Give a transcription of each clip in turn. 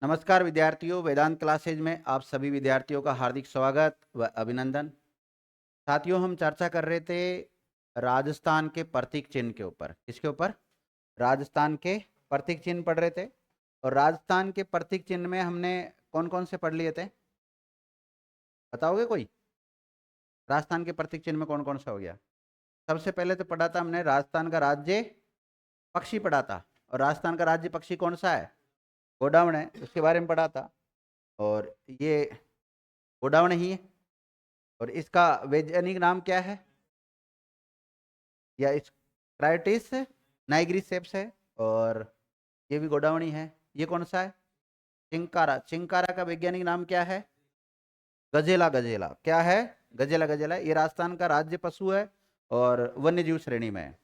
नमस्कार विद्यार्थियों, वेदांत क्लासेज में आप सभी विद्यार्थियों का हार्दिक स्वागत व अभिनंदन। साथियों, हम चर्चा कर रहे थे राजस्थान के प्रतीक चिन्ह के ऊपर। किसके ऊपर? राजस्थान के प्रतीक चिन्ह पढ़ रहे थे। और राजस्थान के प्रतीक चिन्ह में हमने कौन कौन से पढ़ लिए थे, बताओगे कोई? राजस्थान के प्रतीक चिन्ह में कौन कौन सा हो गया? सबसे पहले तो पढ़ा था हमने राजस्थान का राज्य पक्षी पढ़ा था। और राजस्थान का राज्य पक्षी कौन सा है? गोडावण है, उसके बारे में पढ़ा था। और ये गोडावण ही है। और इसका वैज्ञानिक नाम क्या है? या इस क्राइटिस नाइग्रिसेप्स है। और ये भी गोडावणी है। ये कौन सा है? चिंकारा। चिंकारा का वैज्ञानिक नाम क्या है? गजेला। गजेला क्या है? गजेला। गजेला ये राजस्थान का राज्य पशु है और वन्य जीव श्रेणी में है।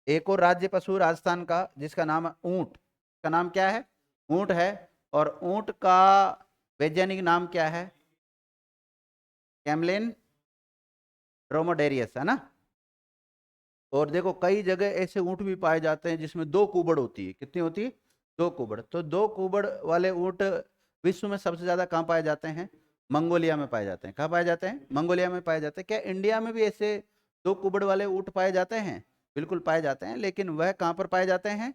एक और राज्य पशु राजस्थान का जिसका नाम है ऊंट। का नाम क्या है? ऊंट है। और ऊंट का वैज्ञानिक नाम क्या है? कैमलिन ड्रोमोडेरियस, है ना। और देखो, कई जगह ऐसे ऊंट भी पाए जाते हैं जिसमें दो कुबड़ होती है। कितनी होती है? दो कुबड़। तो दो कुबड़ वाले ऊंट विश्व में सबसे ज्यादा कहाँ पाए जाते हैं? मंगोलिया में पाए जाते हैं। कहाँ पाए जाते हैं? मंगोलिया में पाए जाते हैं। क्या इंडिया में भी ऐसे दो कुबड़ वाले ऊंट पाए जाते हैं? बिल्कुल पाए जाते हैं, लेकिन वह कहाँ पर पाए जाते हैं?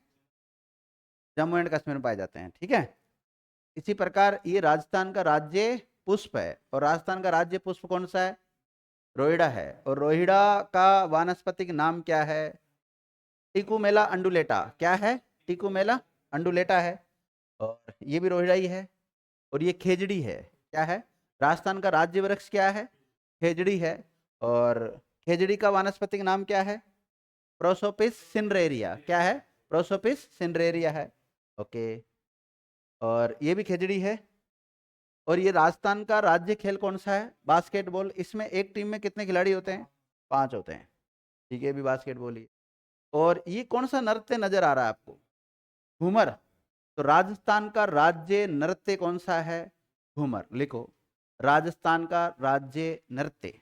जम्मू एंड कश्मीर में पाए जाते हैं। ठीक है। इसी प्रकार ये राजस्थान का राज्य पुष्प है। और राजस्थान का राज्य पुष्प कौन सा है? रोहिड़ा है। और रोहिड़ा का वानस्पतिक नाम क्या है? टिकुमेला अंडुलेटा। क्या है? टिकुमेला अंडुलेटा है। और ये भी रोहिड़ा ही है। और ये खेजड़ी है। क्या है? राजस्थान का राज्य वृक्ष क्या है? खेजड़ी है। और खेजड़ी का वानस्पतिक नाम क्या है? Prosopis cineraria. क्या है? प्रोसोपिस सिनरेरिया है। ओके। और ये भी खेजड़ी है। और ये राजस्थान का राज्य खेल कौन सा है? बास्केटबॉल। इसमें एक टीम में कितने खिलाड़ी होते हैं? 5 होते हैं। ठीक है, भी बास्केटबॉल ही। और ये कौन सा नृत्य नजर आ रहा है आपको? घूमर। तो राजस्थान का राज्य नृत्य कौन सा है? घूमर। लिखो, राजस्थान का राज्य नृत्य।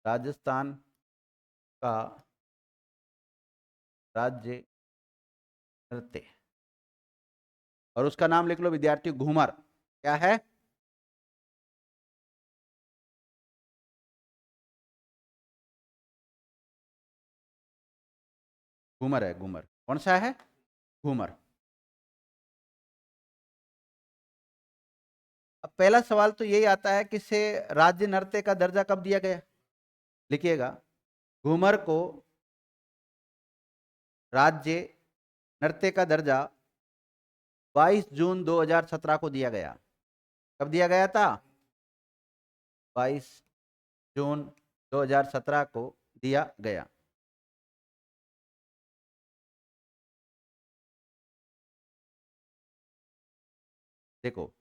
राजस्थान का राज्य नृत्य। और उसका नाम लिख लो विद्यार्थी, घूमर। क्या है? घूमर है। घूमर कौन सा है? घूमर। अब पहला सवाल तो यही आता है कि से राज्य नृत्य का दर्जा कब दिया गया? लिखिएगा, घूमर को राज्य नृत्य का दर्जा 22 जून 2017 को दिया गया। कब दिया गया था? 22 जून 2017 को दिया गया। देखो,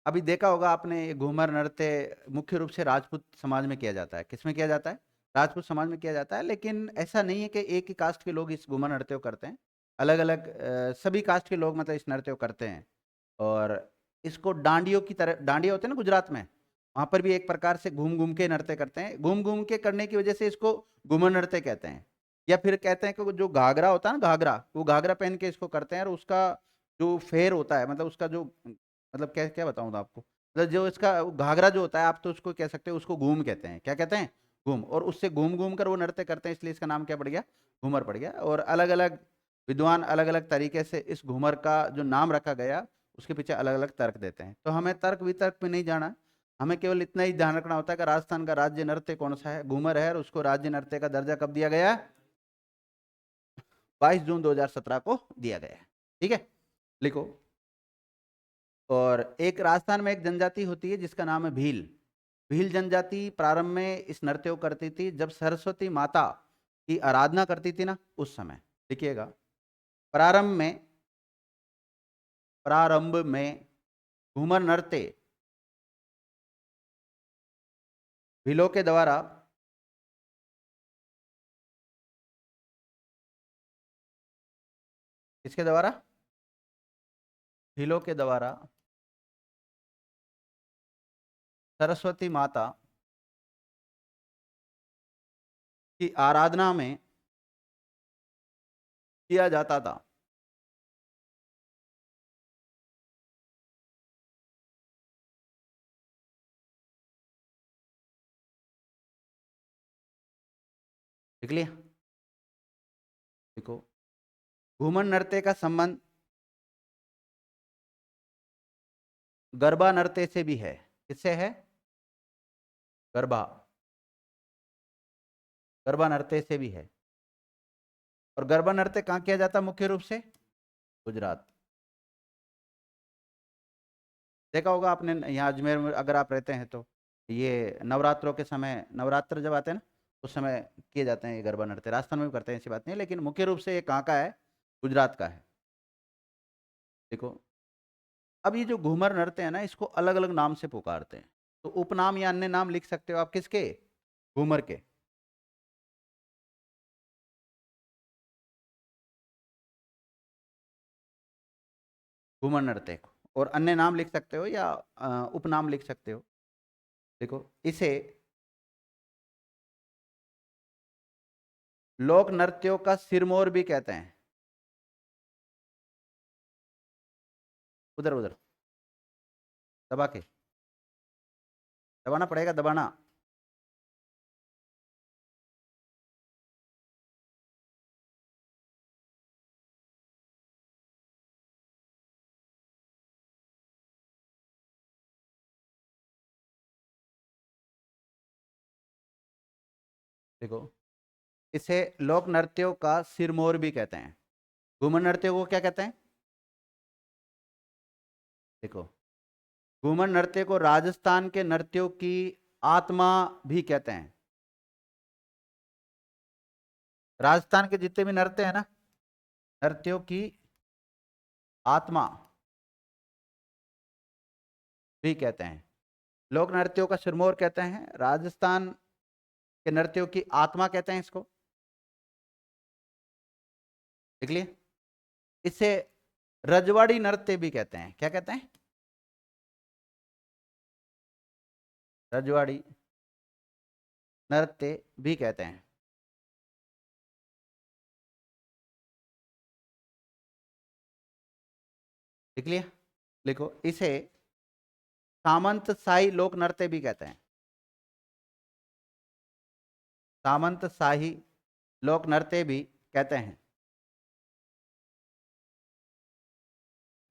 अभी देखा होगा आपने, ये घूमर नृत्य मुख्य रूप से राजपूत समाज में किया जाता है। किसमें किया जाता है? राजपूत समाज में किया जाता है। लेकिन ऐसा नहीं है कि एक ही कास्ट के लोग इस घूमर नृत्य को करते हैं। अलग अलग सभी कास्ट के लोग मतलब इस नृत्य को करते हैं। और इसको डांडियों की तरह, डांडिया होते हैं ना गुजरात में, वहां पर भी एक प्रकार से घूम घूम के नृत्य करते हैं। घूम घूम के करने की वजह से इसको घूमर नृत्य कहते हैं। या फिर कहते हैं कि वो जो घाघरा होता है ना, घाघरा, वो घाघरा पहन के इसको करते हैं। और उसका जो फेर होता है, मतलब उसका जो, मतलब क्या क्या बताऊँ आपको, मतलब जो इसका घाघरा जो होता है, आप तो उसको कह सकते हो, उसको घूम कहते हैं। क्या कहते हैं? घूम। और उससे घूम घूम कर वो नृत्य करते हैं, इसलिए इसका नाम क्या पड़ गया? घूमर पड़ गया। और अलग अलग विद्वान अलग अलग तरीके से इस घूमर का जो नाम रखा गया, उसके पीछे अलग अलग तर्क देते हैं। तो हमें तर्क वितर्क में नहीं जाना। हमें केवल इतना ही ध्यान रखना होता है कि राजस्थान का राज्य नृत्य कौन सा है? घूमर है। और उसको राज्य नृत्य का दर्जा कब दिया गया? 22 जून 2017 को दिया गया है। ठीक है, लिखो। और एक राजस्थान में एक जनजाति होती है जिसका नाम है भील। भील जनजाति प्रारंभ में इस नृत्य को करती थी जब सरस्वती माता की आराधना करती थी ना, उस समय। लिखिएगा, प्रारंभ में, प्रारंभ में घूमर नृत्य भीलों के द्वारा किसके द्वारा? भीलों के द्वारा सरस्वती माता की आराधना में किया जाता था। देख लिया। देखो, घूमर नृत्य का संबंध गरबा नृत्य से भी है। किससे है? गरबा, गरबा नृत्य से भी है। और गरबा नृत्य कहाँ किया जाता मुख्य रूप से? गुजरात। देखा होगा आपने यहाँ अजमेर में अगर आप रहते हैं तो, ये नवरात्रों के समय, नवरात्र जब आते हैं ना उस समय किए जाते हैं ये गरबा नृत्य। राजस्थान में भी करते हैं, ऐसी बात नहीं है, लेकिन मुख्य रूप से ये कहाँ का है? गुजरात का है। देखो, अब ये जो घूमर नृत्य है ना, इसको अलग अलग नाम से पुकारते हैं। तो उपनाम या अन्य नाम लिख सकते हो आप किसके? घूमर के। घूमर नृत्य को, और अन्य नाम लिख सकते हो या उपनाम लिख सकते हो। देखो, इसे लोक नृत्यों का सिरमौर भी कहते हैं। उधर उधर दबा के, दबाना पड़ेगा, दबाना। देखो, इसे लोक नृत्यों का सिरमौर भी कहते हैं। घूमर नृत्यों को क्या कहते हैं? देखो, घूमर नृत्य को राजस्थान के नृत्यों की आत्मा भी कहते हैं। राजस्थान के जितने भी नृत्य है ना, नृत्यों की आत्मा भी कहते हैं। लोक नृत्यों का सिरमौर कहते हैं, राजस्थान के नृत्यों की आत्मा कहते हैं इसको। देख लिए। इसे रजवाड़ी नृत्य भी कहते हैं। क्या कहते हैं? रजवाड़ी नृत्य भी कहते हैं। देख लिया। लिखो, इसे सामंत शाही लोक नृत्य भी कहते हैं। सामंत शाही लोक नृत्य भी कहते हैं।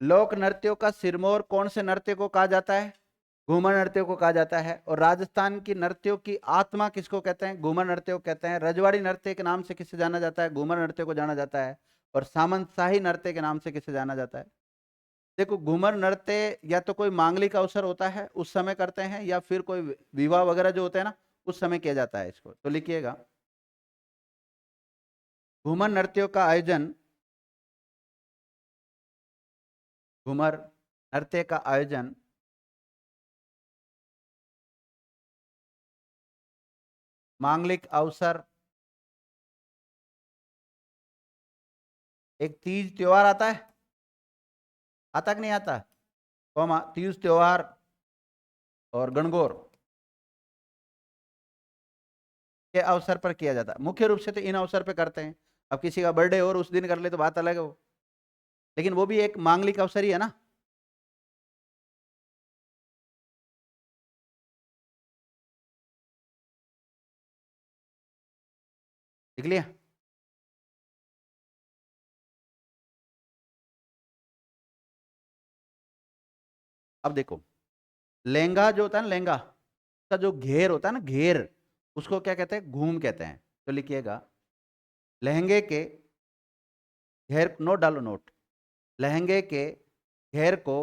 लोक नृत्यों का सिरमौर कौन से नृत्य को कहा जाता है? घूमर नृत्य को कहा जाता है। और राजस्थान की नृत्यों की आत्मा किसको कहते हैं? घूमर नृत्य को कहते हैं। रजवाड़ी नृत्य के नाम से किसे जाना जाता है? घूमर नृत्य को जाना जाता है। और सामंत शाही नृत्य के नाम से किसे जाना जाता है? देखो, घूमर नृत्य या तो कोई मांगलिक अवसर होता है उस समय करते हैं, या फिर कोई विवाह वगैरह जो होते हैं ना उस समय किया जाता है इसको। तो लिखिएगा, घूमर नृत्यों का आयोजन, घूमर नृत्य का आयोजन मांगलिक अवसर, एक तीज त्योहार आता है, आता कि नहीं आता? कौन? तीज त्योहार और गणगौर के अवसर पर किया जाता है। मुख्य रूप से तो इन अवसर पर करते हैं। अब किसी का बर्थडे और उस दिन कर ले तो बात अलग है वो, लेकिन वो भी एक मांगलिक अवसर ही है ना। देख लिया। अब देखो, लहंगा जो होता है ना, लहंगा का जो घेर होता है ना, घेर, उसको क्या कहते हैं? घूम कहते हैं। तो लिखिएगा, लहंगे के घेर, नोट डालो नोट, लहंगे के घेर को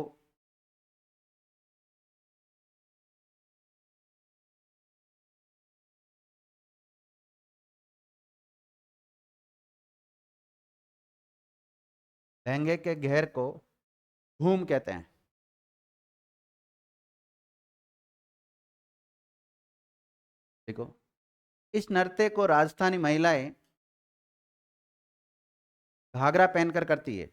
लहंगे के घेर को घूम कहते हैं। देखो, इस नृत्य को राजस्थानी महिलाएं घाघरा पहनकर करती है।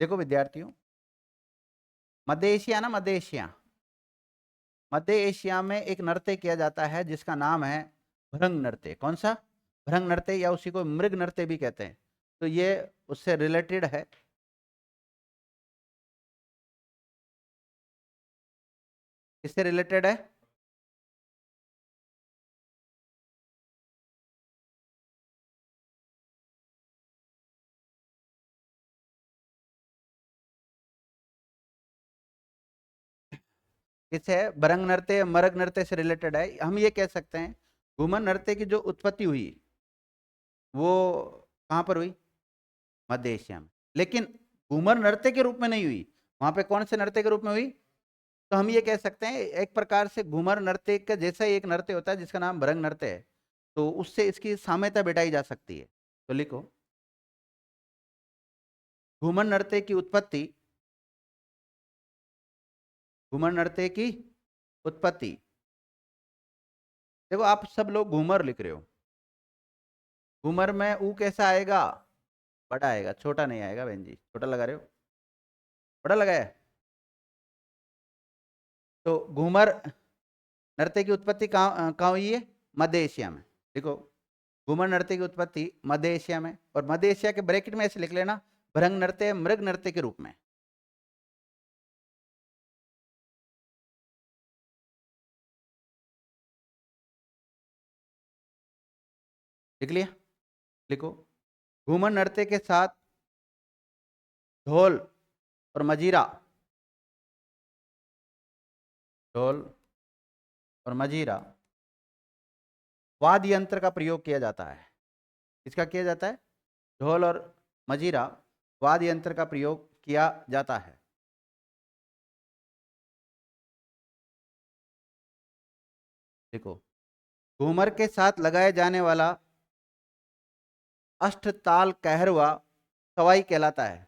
देखो विद्यार्थियों, मध्य एशिया ना, मध्य एशिया, मध्य एशिया में एक नृत्य किया जाता है जिसका नाम है भ्रंग नृत्य। कौन सा? भ्रंग नृत्य, या उसी को मृग नृत्य भी कहते हैं। तो ये उससे रिलेटेड है। किससे रिलेटेड है? किससे है? भ्रंग नृत्य मृग नृत्य से रिलेटेड है। हम ये कह सकते हैं घूमर नृत्य की जो उत्पत्ति हुई वो कहाँ पर हुई? मध्य एशिया में। लेकिन घूमर नृत्य के रूप में नहीं हुई। वहां पे कौन से नृत्य के रूप में हुई? तो हम ये कह सकते हैं एक प्रकार से घूमर नृत्य का जैसा ही एक नृत्य होता है जिसका नाम भ्रंग नृत्य है, तो उससे इसकी साम्यता बिठाई जा सकती है। तो लिखो, घूमर नृत्य की उत्पत्ति, घूमर नृत्य की उत्पत्ति। देखो आप सब लोग घूमर लिख रहे हो, घूमर में ऊ कैसा आएगा? बड़ा आएगा, छोटा नहीं आएगा। बहन जी छोटा लगा रहे हो, बड़ा लगाया है। तो घूमर नृत्य की उत्पत्ति कहाँ हुई है? मध्य एशिया में। देखो, घूमर नृत्य की उत्पत्ति मध्य एशिया में, और मध्य एशिया के ब्रैकेट में ऐसे लिख लेना भ्रंग नृत्य मृग नृत्य के रूप में। लिख लिया? लिखो, घूमर नृत्य के साथ ढोल और मजीरा, ढोल और मजीरा वाद्य यंत्र का प्रयोग किया जाता है। किसका किया जाता है? ढोल और मजीरा वाद्य यंत्र का प्रयोग किया जाता है। देखो, घूमर के साथ लगाए जाने वाला अष्टताल कहरवा सवाई कहलाता है।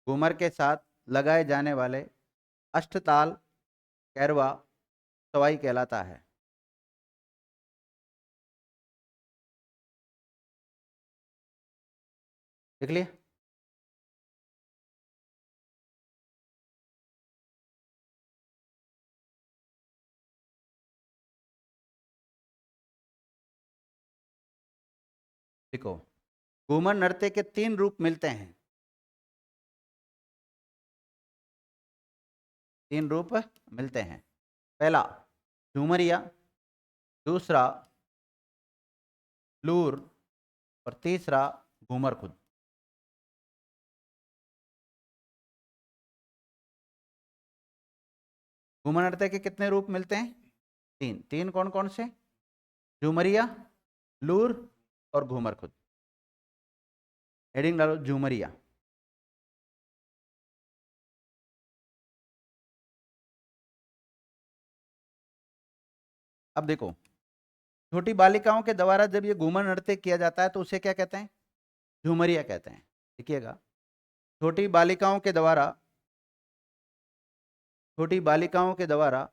घूमर के साथ लगाए जाने वाले अष्टताल कहरवा सवाई कहलाता है। देख लिया? देखो, घूमर नृत्य के तीन रूप मिलते हैं। तीन रूप मिलते हैं। पहला झूमरिया, दूसरा लूर, और तीसरा घूमर खुद। घूमर नृत्य के कितने रूप मिलते हैं? तीन। तीन कौन कौन से? झूमरिया, लूर और घूमर खुद। हेडिंग डालो झूमरिया। अब देखो, छोटी बालिकाओं के द्वारा जब ये घूमर नृत्य किया जाता है तो उसे क्या कहते हैं? झूमरिया कहते हैं। देखिएगा, छोटी बालिकाओं के द्वारा, छोटी बालिकाओं के द्वारा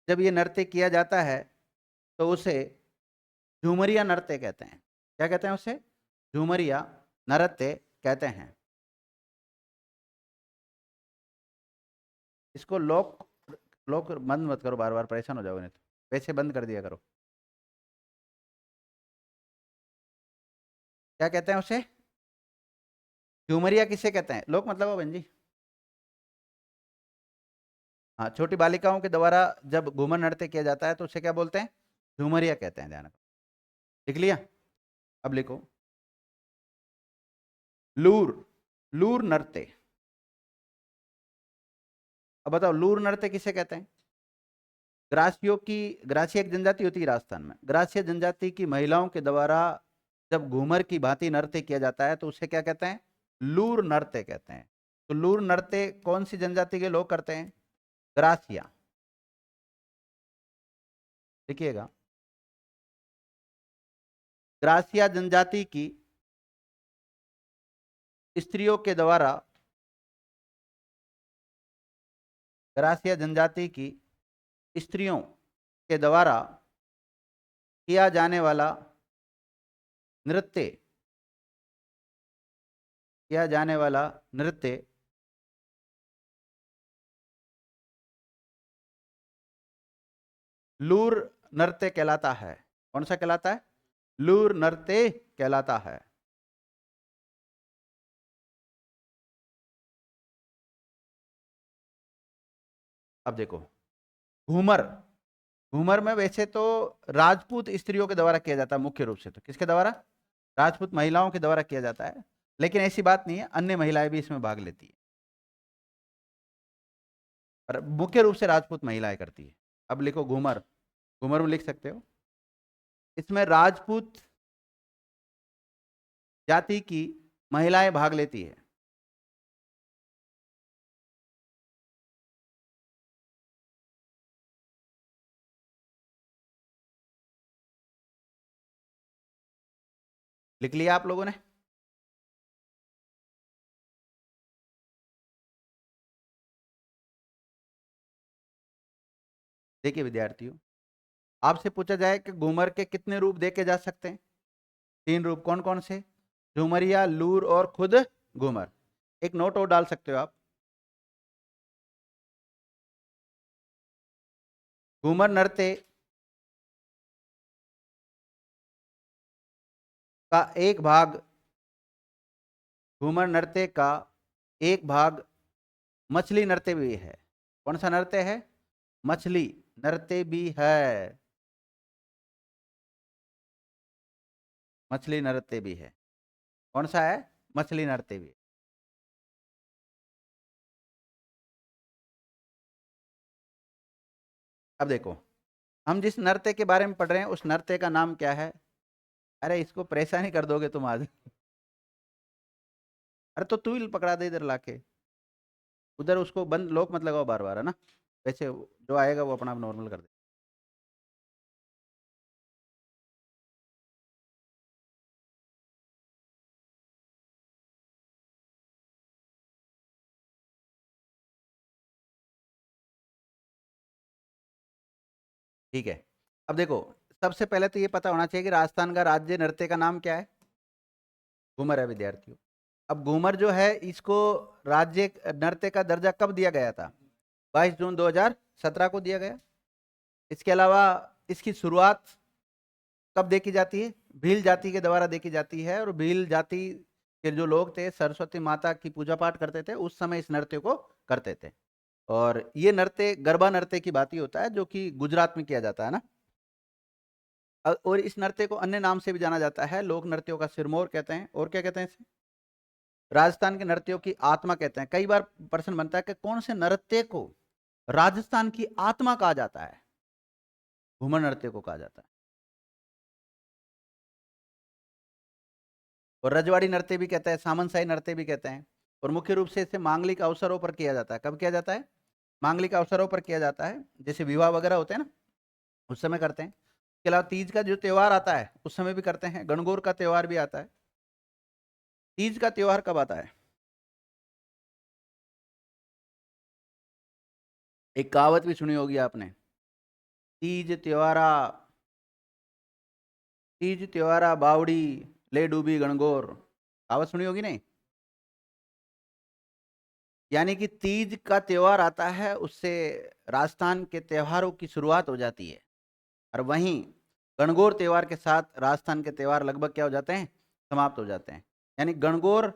जब ये नृत्य किया जाता है तो उसे झूमरिया नृत्य कहते हैं। क्या कहते हैं उसे? झूमरिया नृत्य कहते हैं। इसको लॉक, लॉक बंद मत करो, बार बार परेशान हो जाओगे नहीं तो। वैसे बंद कर दिया करो। क्या कहते हैं उसे? झूमरिया किसे कहते हैं? लोक मतलब हो बहन जी। हाँ, छोटी बालिकाओं के द्वारा जब घूमर नृत्य किया जाता है तो उसे क्या बोलते हैं? झूमरिया कहते हैं। ध्यान रखो। लिख लिया? अब लिखो, लूर, लूर नृत्य। अब बताओ लूर नृत्य किसे कहते हैं? ग्रासियों की, ग्रासिया एक जनजाति होती है राजस्थान में, ग्रासिया जनजाति की महिलाओं के द्वारा जब घूमर की भांति नृत्य किया जाता है तो उसे क्या कहते हैं? लूर नृत्य कहते हैं। तो लूर नृत्य कौन सी जनजाति के लोग करते हैं? ग्रासिया। देखिएगा, ग्रासिया जनजाति की स्त्रियों के द्वारा, ग्रासिया जनजाति की स्त्रियों के द्वारा किया जाने वाला नृत्य, किया जाने वाला नृत्य लूर नृत्य कहलाता है। कौन सा कहलाता है? लूर नृत्य कहलाता है। अब देखो, घूमर, घूमर में वैसे तो राजपूत स्त्रियों के द्वारा किया जाता है मुख्य रूप से। तो किसके द्वारा? राजपूत महिलाओं के द्वारा किया जाता है, लेकिन ऐसी बात नहीं है, अन्य महिलाएं भी इसमें भाग लेती है, पर मुख्य रूप से राजपूत महिलाएं करती है। अब लिखो घूमर, घूमर में लिख सकते हो, इसमें राजपूत जाति की महिलाएं भाग लेती है। लिख लिया आप लोगों ने? देखिए विद्यार्थियों, आपसे पूछा जाए कि घूमर के कितने रूप देखे जा सकते हैं? 3 रूप। कौन कौन से? झूमरिया, लूर और खुद घूमर। एक नोट और डाल सकते हो आप, घूमर नृत्य का एक भाग, घूमर नृत्य का एक भाग मछली नृत्य भी है। कौन सा नृत्य है? मछली नृत्य भी है। मछली नृत्य भी है। कौन सा है? मछली नृत्य भी। अब देखो, हम जिस नृत्य के बारे में पढ़ रहे हैं उस नृत्य का नाम क्या है? अरे इसको परेशानी कर दोगे तुम आज। अरे तो टूल पकड़ा दे इधर लाके, उधर उसको बंद लॉक मत लगाओ बार बार, है ना? वैसे जो आएगा वो अपना आप नॉर्मल कर दे। ठीक है। अब देखो, सबसे पहले तो ये पता होना चाहिए कि राजस्थान का राज्य नृत्य का नाम क्या है? घूमर है विद्यार्थियों। अब घूमर जो है इसको राज्य नृत्य का दर्जा कब दिया गया था? 22 जून 2017 को दिया गया। इसके अलावा इसकी शुरुआत कब देखी जाती है? भील जाति के द्वारा देखी जाती है, और भील जाति के जो लोग थे सरस्वती माता की पूजा पाठ करते थे, उस समय इस नृत्य को करते थे। और ये नृत्य गरबा नृत्य की बात ही होता है, जो कि गुजरात में किया जाता है ना। और इस नृत्य को अन्य नाम से भी जाना जाता है, लोक नृत्यों का सिरमौर कहते हैं, और क्या कहते हैं इसे? राजस्थान के नृत्यों की आत्मा कहते हैं। कई बार प्रश्न बनता है कि कौन से नृत्य को राजस्थान की आत्मा कहा जाता है? घूमर नृत्य को कहा जाता है। और रजवाड़ी नृत्य भी कहते हैं, सामंतशाही नृत्य भी कहते हैं। और मुख्य रूप से इसे मांगलिक अवसरों पर किया जाता है। कब किया जाता है? मांगलिक अवसरों पर किया जाता है, जैसे विवाह वगैरह होते हैं ना, उस समय करते हैं। इसके अलावा तीज का जो त्योहार आता है उस समय भी करते हैं। गणगौर का त्योहार भी आता है। तीज का त्योहार कब आता है? एक कहावत भी सुनी होगी आपने, तीज त्योहारा, तीज त्योहारा बावड़ी ले डूबी गणगौर। कहावत सुनी होगी नहीं? यानी कि तीज का त्योहार आता है, उससे राजस्थान के त्योहारों की शुरुआत हो जाती है। और वहीं गणगौर त्योहार के साथ राजस्थान के त्योहार लगभग क्या हो जाते हैं? समाप्त हो जाते हैं। यानी गणगौर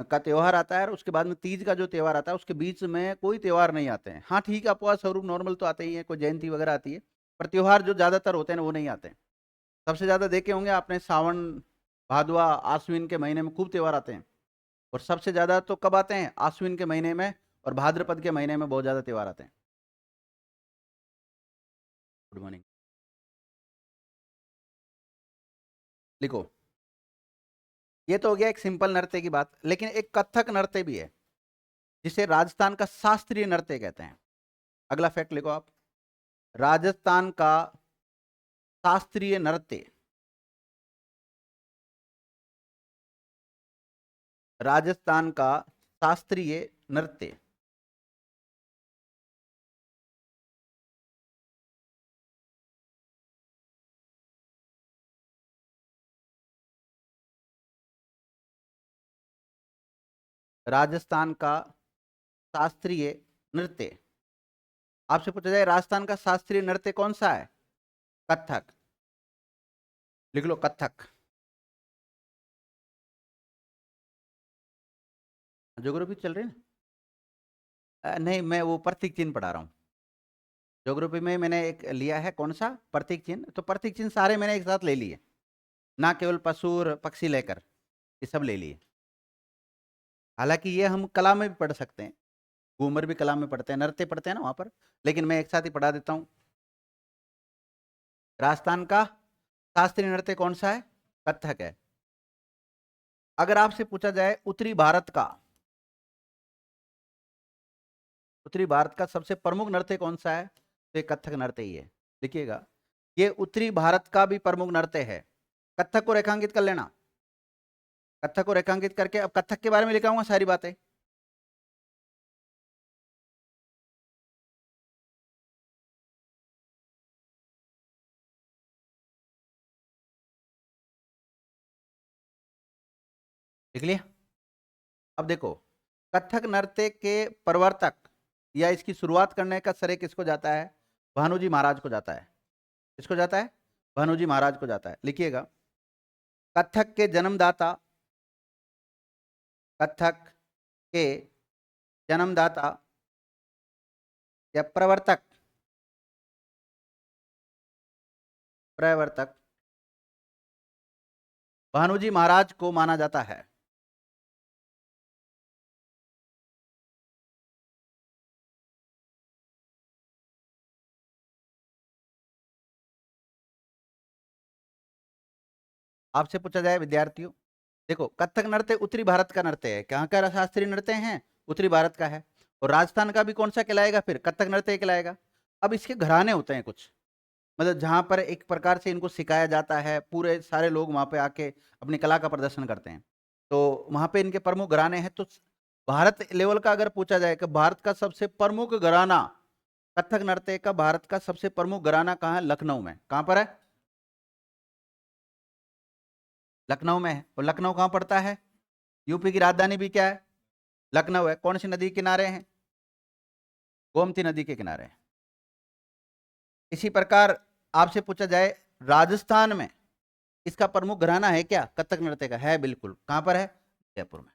का त्योहार आता है और उसके बाद में तीज का जो त्योहार आता है, उसके बीच में कोई त्योहार नहीं आते हैं। हाँ ठीक है, अपवाद स्वरूप नॉर्मल तो आते ही है, कोई जयंती वगैरह आती है, पर त्योहार जो ज्यादातर होते हैं ना वो नहीं आते हैं। सबसे ज्यादा देखे होंगे आपने सावन, भादवा, आश्विन के महीने में खूब त्योहार आते हैं। और सबसे ज्यादा तो कब आते हैं? आश्विन के महीने में और भाद्रपद के महीने में बहुत ज्यादा त्योहार आते हैं। Good morning. लिखो, ये तो हो गया एक सिंपल नृत्य की बात, लेकिन एक कथक नृत्य भी है, जिसे राजस्थान का शास्त्रीय नृत्य कहते हैं। अगला फैक्ट लिखो आप, राजस्थान का शास्त्रीय नृत्य, राजस्थान का शास्त्रीय नृत्य राजस्थान का शास्त्रीय नृत्य। आपसे पूछा जाए राजस्थान का शास्त्रीय नृत्य कौन सा है? कथक। लिख लो कथक। ज्योग्राफी चल रही है ना? नहीं, मैं वो प्रतीक चिन्ह पढ़ा रहा हूँ। ज्योग्राफी में मैंने एक लिया है, कौन सा? प्रतीक चिन्ह। तो प्रतीक चिन्ह सारे मैंने एक साथ ले लिए, ना केवल पशु और पक्षी लेकर, ये सब ले लिए। हालांकि ये हम कला में भी पढ़ सकते हैं, घूमर भी कला में पढ़ते हैं, नृत्य पढ़ते हैं ना वहां पर, लेकिन मैं एक साथ ही पढ़ा देता हूँ। राजस्थान का शास्त्रीय नृत्य कौन सा है? कथक है। अगर आपसे पूछा जाए उत्तरी भारत का सबसे प्रमुख नृत्य कौन सा है, तो ये कथक नृत्य ही है। देखिएगा, ये उत्तरी भारत का भी प्रमुख नृत्य है। कथक को रेखांकित कर लेना। कथक को रेखांकित करके अब कथक के बारे में लिखाऊंगा सारी बातें। लिख लिया? अब देखो, कथक नृत्य के प्रवर्तक या इसकी शुरुआत करने का श्रेय किसको जाता है? भानुजी महाराज को जाता है। किसको जाता है? भानुजी महाराज को जाता है। लिखिएगा, कथक के जन्मदाता, कथक के जन्मदाता या प्रवर्तक, प्रवर्तक भानुजी महाराज को माना जाता है। आपसे पूछा जाए विद्यार्थियों, देखो कथक नृत्य उत्तरी भारत का नृत्य है। कहाँ का शास्त्रीय नृत्य है? उत्तरी भारत का है। और राजस्थान का भी कौन सा कहलाएगा? फिर कथक नृत्य कहलाएगा। अब इसके घराने होते हैं कुछ, मतलब जहां पर एक प्रकार से इनको सिखाया जाता है, पूरे सारे लोग वहां पे आके अपनी कला का प्रदर्शन करते हैं। तो वहां पे इनके प्रमुख घराने हैं। तो भारत लेवल का अगर पूछा जाए कि भारत का सबसे प्रमुख घराना कथक नृत्य का, भारत का सबसे प्रमुख घराना कहाँ है? लखनऊ में। कहां पर है? लखनऊ में है। और लखनऊ कहाँ पड़ता है? यूपी की राजधानी भी क्या है? लखनऊ है। कौन सी नदी के किनारे हैं? गोमती नदी के किनारे हैं। इसी प्रकार आपसे पूछा जाए राजस्थान में इसका प्रमुख घराना है क्या? कथक नृत्य का है, बिल्कुल। कहां पर है? जयपुर में।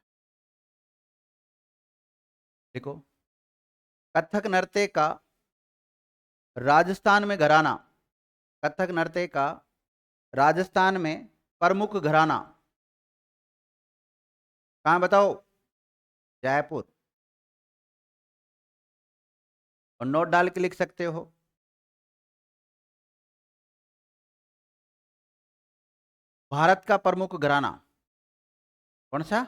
देखो, कथक नृत्य का राजस्थान में घराना, कथक नृत्य का राजस्थान में प्रमुख घराना कहां बताओ? जयपुर। और नोट डाल के लिख सकते हो। भारत का प्रमुख घराना कौन सा?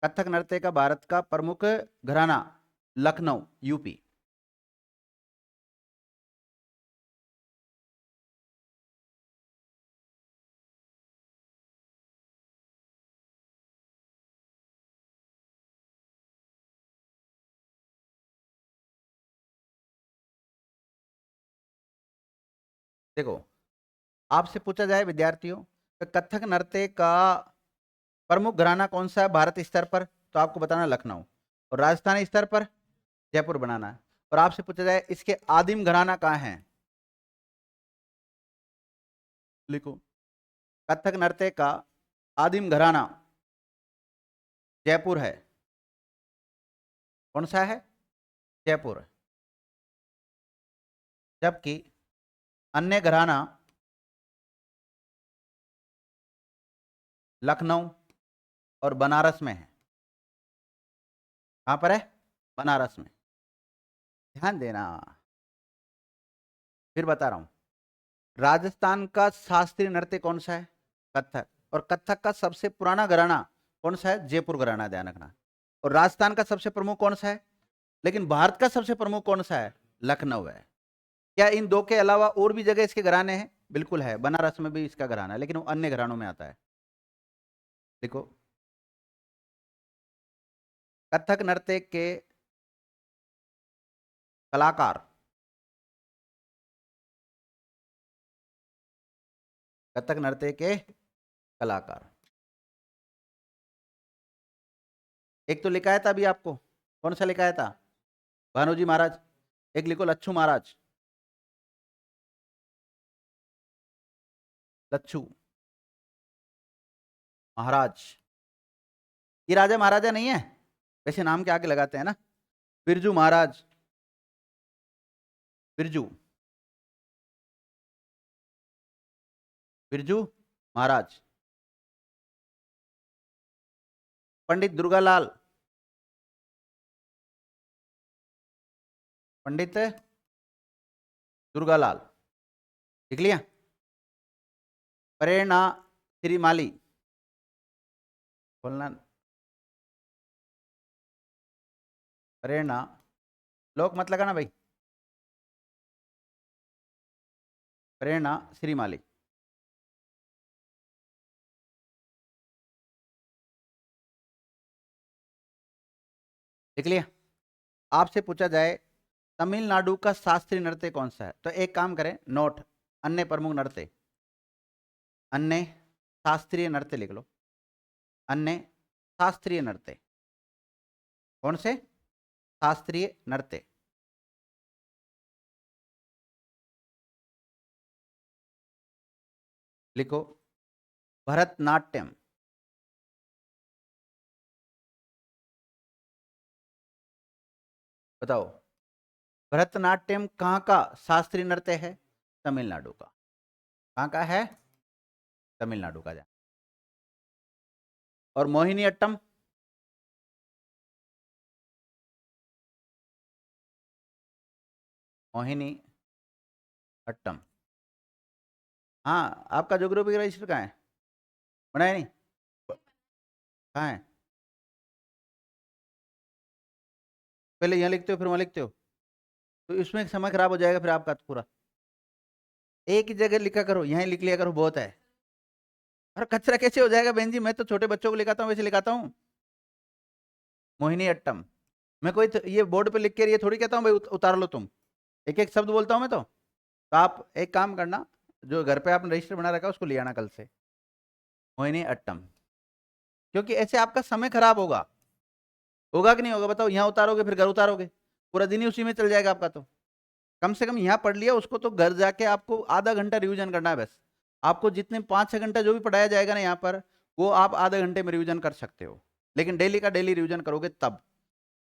कथक नृत्य का भारत का प्रमुख घराना लखनऊ, यूपी। देखो, आपसे पूछा जाए विद्यार्थियों, तो कथक नृत्य का प्रमुख घराना कौन सा है भारत स्तर पर? तो आपको बताना लखनऊ। और राजस्थानी स्तर पर जयपुर बनाना है। और आपसे पूछा जाए इसके आदिम घराना कहाँ है? लिखो, कथक नृत्य का आदिम घराना जयपुर है। कौन सा है? जयपुर। जबकि अन्य घराना लखनऊ और बनारस में है। कहां पर है? बनारस में। ध्यान देना, फिर बता रहा हूं। राजस्थान का शास्त्रीय नृत्य कौन सा है? कथक। और कथक का सबसे पुराना घराना कौन सा है? जयपुर घराना, ध्यान रखना। और राजस्थान का सबसे प्रमुख कौन सा है? लेकिन भारत का सबसे प्रमुख कौन सा है? लखनऊ है। क्या इन दो के अलावा और भी जगह इसके घराने हैं? बिल्कुल है, बनारस में भी इसका घराना है, लेकिन वो अन्य घरानों में आता है। देखो, कथक नृत्य के कलाकार, कथक नृत्य के कलाकार एक तो लिखाया था अभी आपको, कौन सा लिखाया था? भानुजी महाराज। एक लिखो लच्छू महाराज, लच्छू महाराज। ये राजा महाराजा नहीं है, वैसे नाम के आगे लगाते हैं ना। बिरजू महाराज, बिरजू, बिरजू महाराज। पंडित दुर्गालाल, पंडित दुर्गालाल, लिख लिया। प्रेरणा श्रीमाली, बोलना। प्रेरणा, लोक मत लगाना भाई। प्रेरणा श्रीमाली। लिख लिया। आपसे पूछा जाए तमिलनाडु का शास्त्रीय नृत्य कौन सा है, तो एक काम करें, नोट, अन्य प्रमुख नृत्य, अन्य शास्त्रीय नृत्य लिख लो। अन्य शास्त्रीय नृत्य, कौन से? शास्त्रीय नृत्य। लिखो भरतनाट्यम। बताओ भरतनाट्यम कहाँ का शास्त्रीय नृत्य है? तमिलनाडु का। कहाँ का है? तमिलनाडु का। और मोहिनी अट्टम? मोहिनी अट्टम, हाँ। आपका ज्योग्राफी रजिस्टर कहाँ है? बनाया नहीं? कहाँ है? पहले यहाँ लिखते हो फिर वहाँ लिखते हो, तो इसमें समय खराब हो जाएगा फिर आपका तो पूरा। एक ही जगह लिखा करो, यहीं लिख लिया करो, बहुत है। और कचरा कैसे हो जाएगा बहन जी, मैं तो छोटे बच्चों को लिखाता हूँ वैसे लिखाता हूँ। मोहिनी अट्टम, मैं कोई ये बोर्ड पे लिख के ये थोड़ी कहता हूँ भाई उतार लो तुम। एक एक शब्द बोलता हूँ मैं तो आप एक काम करना, जो घर पे आपने रजिस्टर बना रखा है उसको ले आना कल से, मोहिनी अट्टम। क्योंकि ऐसे आपका समय खराब होगा। होगा कि नहीं होगा बताओ? यहाँ उतारोगे फिर घर उतारोगे, पूरा दिन ही उसी में चल जाएगा आपका। तो कम से कम यहाँ पढ़ लिया, उसको तो घर जाके आपको आधा घंटा रिवीजन करना है बस। आपको जितने 5-6 घंटा जो भी पढ़ाया जाएगा ना यहाँ पर, वो आप आधे घंटे में रिवीजन कर सकते हो। लेकिन डेली का डेली रिवीजन करोगे तब।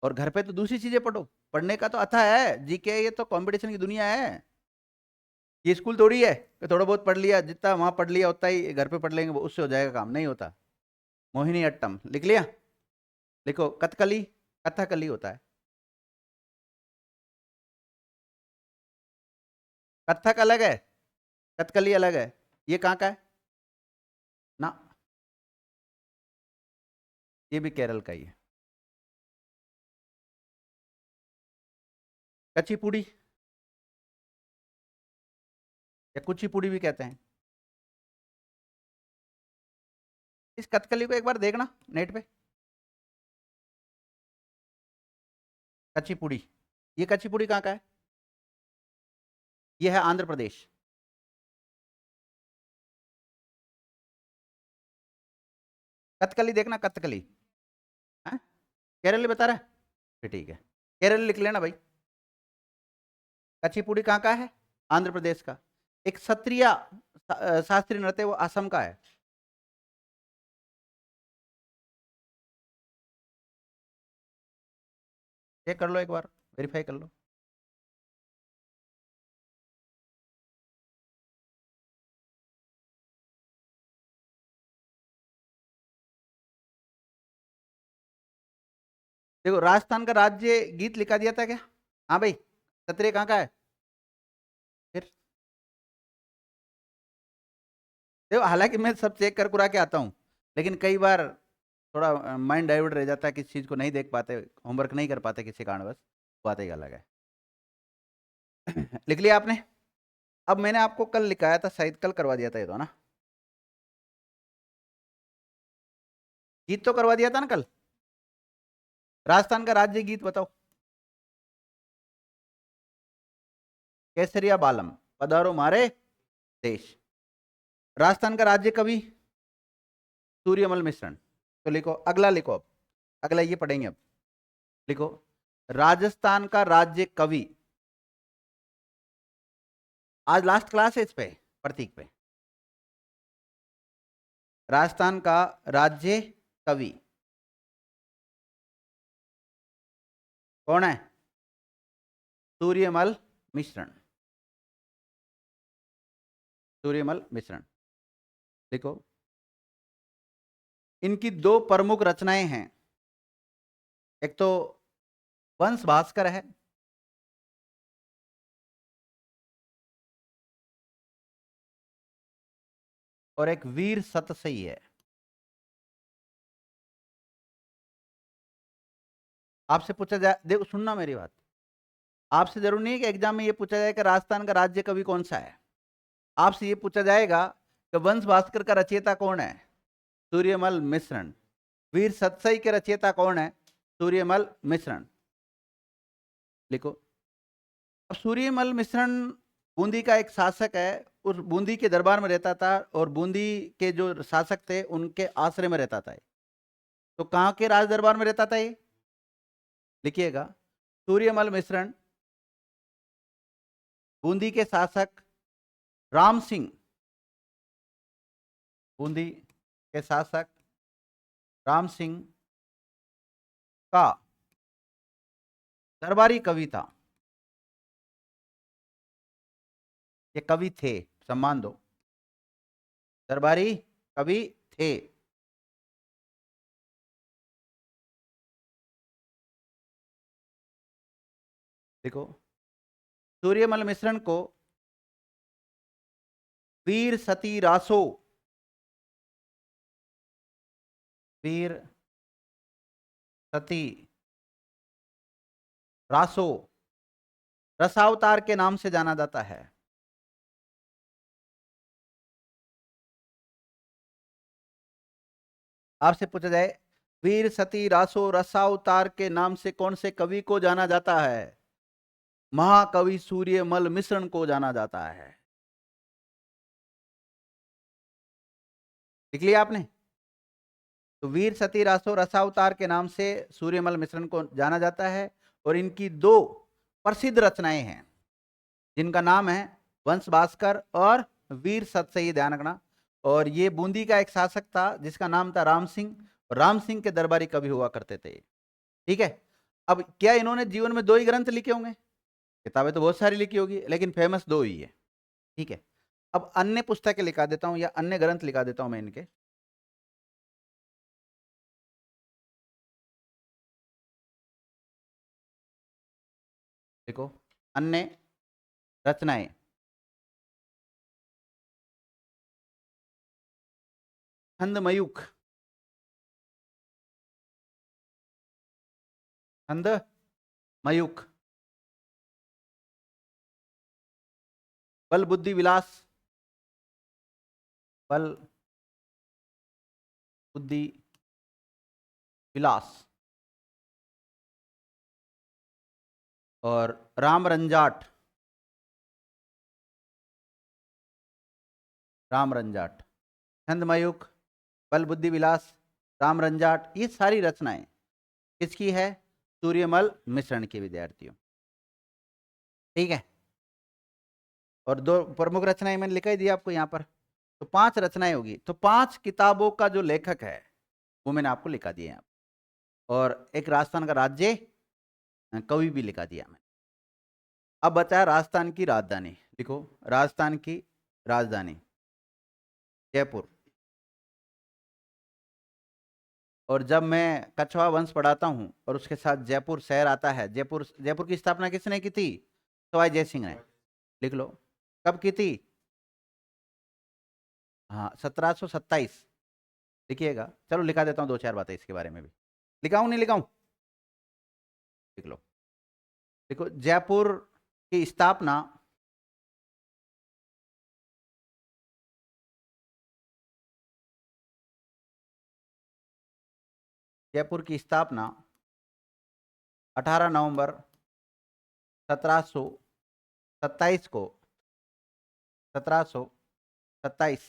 और घर पे तो दूसरी चीजें पढ़ो, पढ़ने का तो अथा है, जीके ये तो कंपटीशन की दुनिया है। ये स्कूल थोड़ी है कि थोड़ा बहुत पढ़ लिया, जितना वहां पढ़ लिया उतना ही घर पे पढ़ लेंगे उससे हो जाएगा काम, नहीं होता। मोहिनी अट्टम लिख लिया। लिखो कथकली, कथकली होता है। कथक अलग है, कथकली अलग है। ये कहाँ का है ना? ये भी केरल का ही है। कच्चीपुड़ी या कुचिपुड़ी भी कहते हैं। इस कथकली को एक बार देखना नेट पे, कच्चीपुड़ी। ये कच्चीपुड़ी कहाँ का है? ये है आंध्र प्रदेश। कथकली देखना, कथकली। हैं? केरल बता रहा है? फिर ठीक है, केरल लिख लेना भाई। कच्चीपुड़ी कहाँ का है? आंध्र प्रदेश का। एक क्षत्रिय शास्त्रीय नृत्य वो असम का है। चेक कर लो एक बार, वेरीफाई कर लो। देखो राजस्थान का राज्य गीत लिखा दिया था क्या? हाँ भाई, क्षत्रिय कहाँ का है? फिर देखो, हालांकि मैं सब चेक कर कुरा के आता हूँ, लेकिन कई बार थोड़ा माइंड डाइवर्ट रह जाता है, किसी चीज को नहीं देख पाते, होमवर्क नहीं कर पाते किसी कारणवश, बात ही अलग है। लिख लिया आपने? अब मैंने आपको कल लिखाया था, शायद कल करवा दिया था ये तो ना, गीत तो करवा दिया था ना कल। राजस्थान का राज्य गीत बताओ। केसरिया बालम, पधारो मारे देश। राजस्थान का राज्य कवि सूर्यमल मिश्रण। तो लिखो, अगला लिखो अब। अगला ये पढ़ेंगे अब। लिखो, राजस्थान का राज्य कवि। आज लास्ट क्लास है इस पे, प्रतीक पे। राजस्थान का राज्य कवि कौन है? सूर्यमल मिश्रण। सूर्यमल मिश्रण। देखो, इनकी दो प्रमुख रचनाएं हैं। एक तो वंश भास्कर है, और एक वीर सतसई है। आपसे पूछा जाए, देखो सुनना मेरी बात, आपसे जरूर नहीं है कि एग्जाम में ये पूछा जाए कि राजस्थान का राज्य कवि कौन सा है। आपसे ये पूछा जाएगा कि वंश भास्कर का रचयिता कौन है? सूर्यमल मिश्रण। वीर सतसई के रचयिता कौन है? सूर्यमल मिश्रण। लिखो, अब सूर्यमल मिश्रण बूंदी का एक शासक है। उस बूंदी के दरबार में रहता था, और बूंदी के जो शासक थे उनके आश्रय में रहता था। तो कहां के राज दरबार में रहता था ये? लिखिएगा, सूर्यमल मिश्रण बूंदी के शासक राम सिंह, बूंदी के शासक राम सिंह का दरबारी कवि था। ये कवि थे, सम्मान दो, दरबारी कवि थे। देखो, सूर्यमल मिश्रण को वीर सती रासो, वीर सती रासो रसावतार के नाम से जाना जाता है। आपसे पूछा जाए, वीर सती रासो रसावतार के नाम से कौन से कवि को जाना जाता है? महाकवि सूर्यमल मिश्रण को जाना जाता है। लिख लिया आपने? तो वीर सती रासो रसावतार के नाम से सूर्यमल मिश्रण को जाना जाता है, और इनकी दो प्रसिद्ध रचनाएं हैं जिनका नाम है वंश भास्कर और वीर सतसई। ध्यान रखना। और ये बूंदी का एक शासक था जिसका नाम था राम सिंह, और राम सिंह के दरबारी कवि हुआ करते थे। ठीक है। अब क्या इन्होंने जीवन में दो ही ग्रंथ लिखे होंगे? किताबें तो बहुत सारी लिखी होगी, लेकिन फेमस दो ही है। ठीक है। अब अन्य पुस्तकें लिखा देता हूं, या अन्य ग्रंथ लिखा देता हूं मैं इनके। देखो, अन्य रचनाएं। छंदमयूख, छंदमयूख। बल बुद्धि विलास, बल बुद्धि विलास। और राम रंजाट, राम रंजाट। छंदमयूख, बल बुद्धि विलास, राम रंजाट, ये सारी रचनाएं किसकी है? सूर्यमल मिश्रण के विद्यार्थियों। ठीक है। और दो प्रमुख रचनाएं मैंने लिखा ही दिया आपको यहाँ पर। तो पांच रचनाएं होगी, तो पांच किताबों का जो लेखक है वो मैंने आपको लिखा दिया यहाँ। और एक राजस्थान का राज्य कवि भी लिखा दिया मैंने। अब बचा राजस्थान की राजधानी। लिखो, राजस्थान की राजधानी जयपुर। और जब मैं कछवा वंश पढ़ाता हूं और उसके साथ जयपुर शहर आता है, जयपुर, जयपुर की स्थापना किसने की थी? सवाई जय सिंह ने। लिख लो, कब की थी? हाँ, 1727। लिखिएगा, चलो लिखा देता हूँ दो चार बातें इसके बारे में भी। लिखाऊं नहीं लिखाऊं? लिख लो। देखो, जयपुर की स्थापना जयपुर की स्थापना 18 नवंबर 1727 को, 1727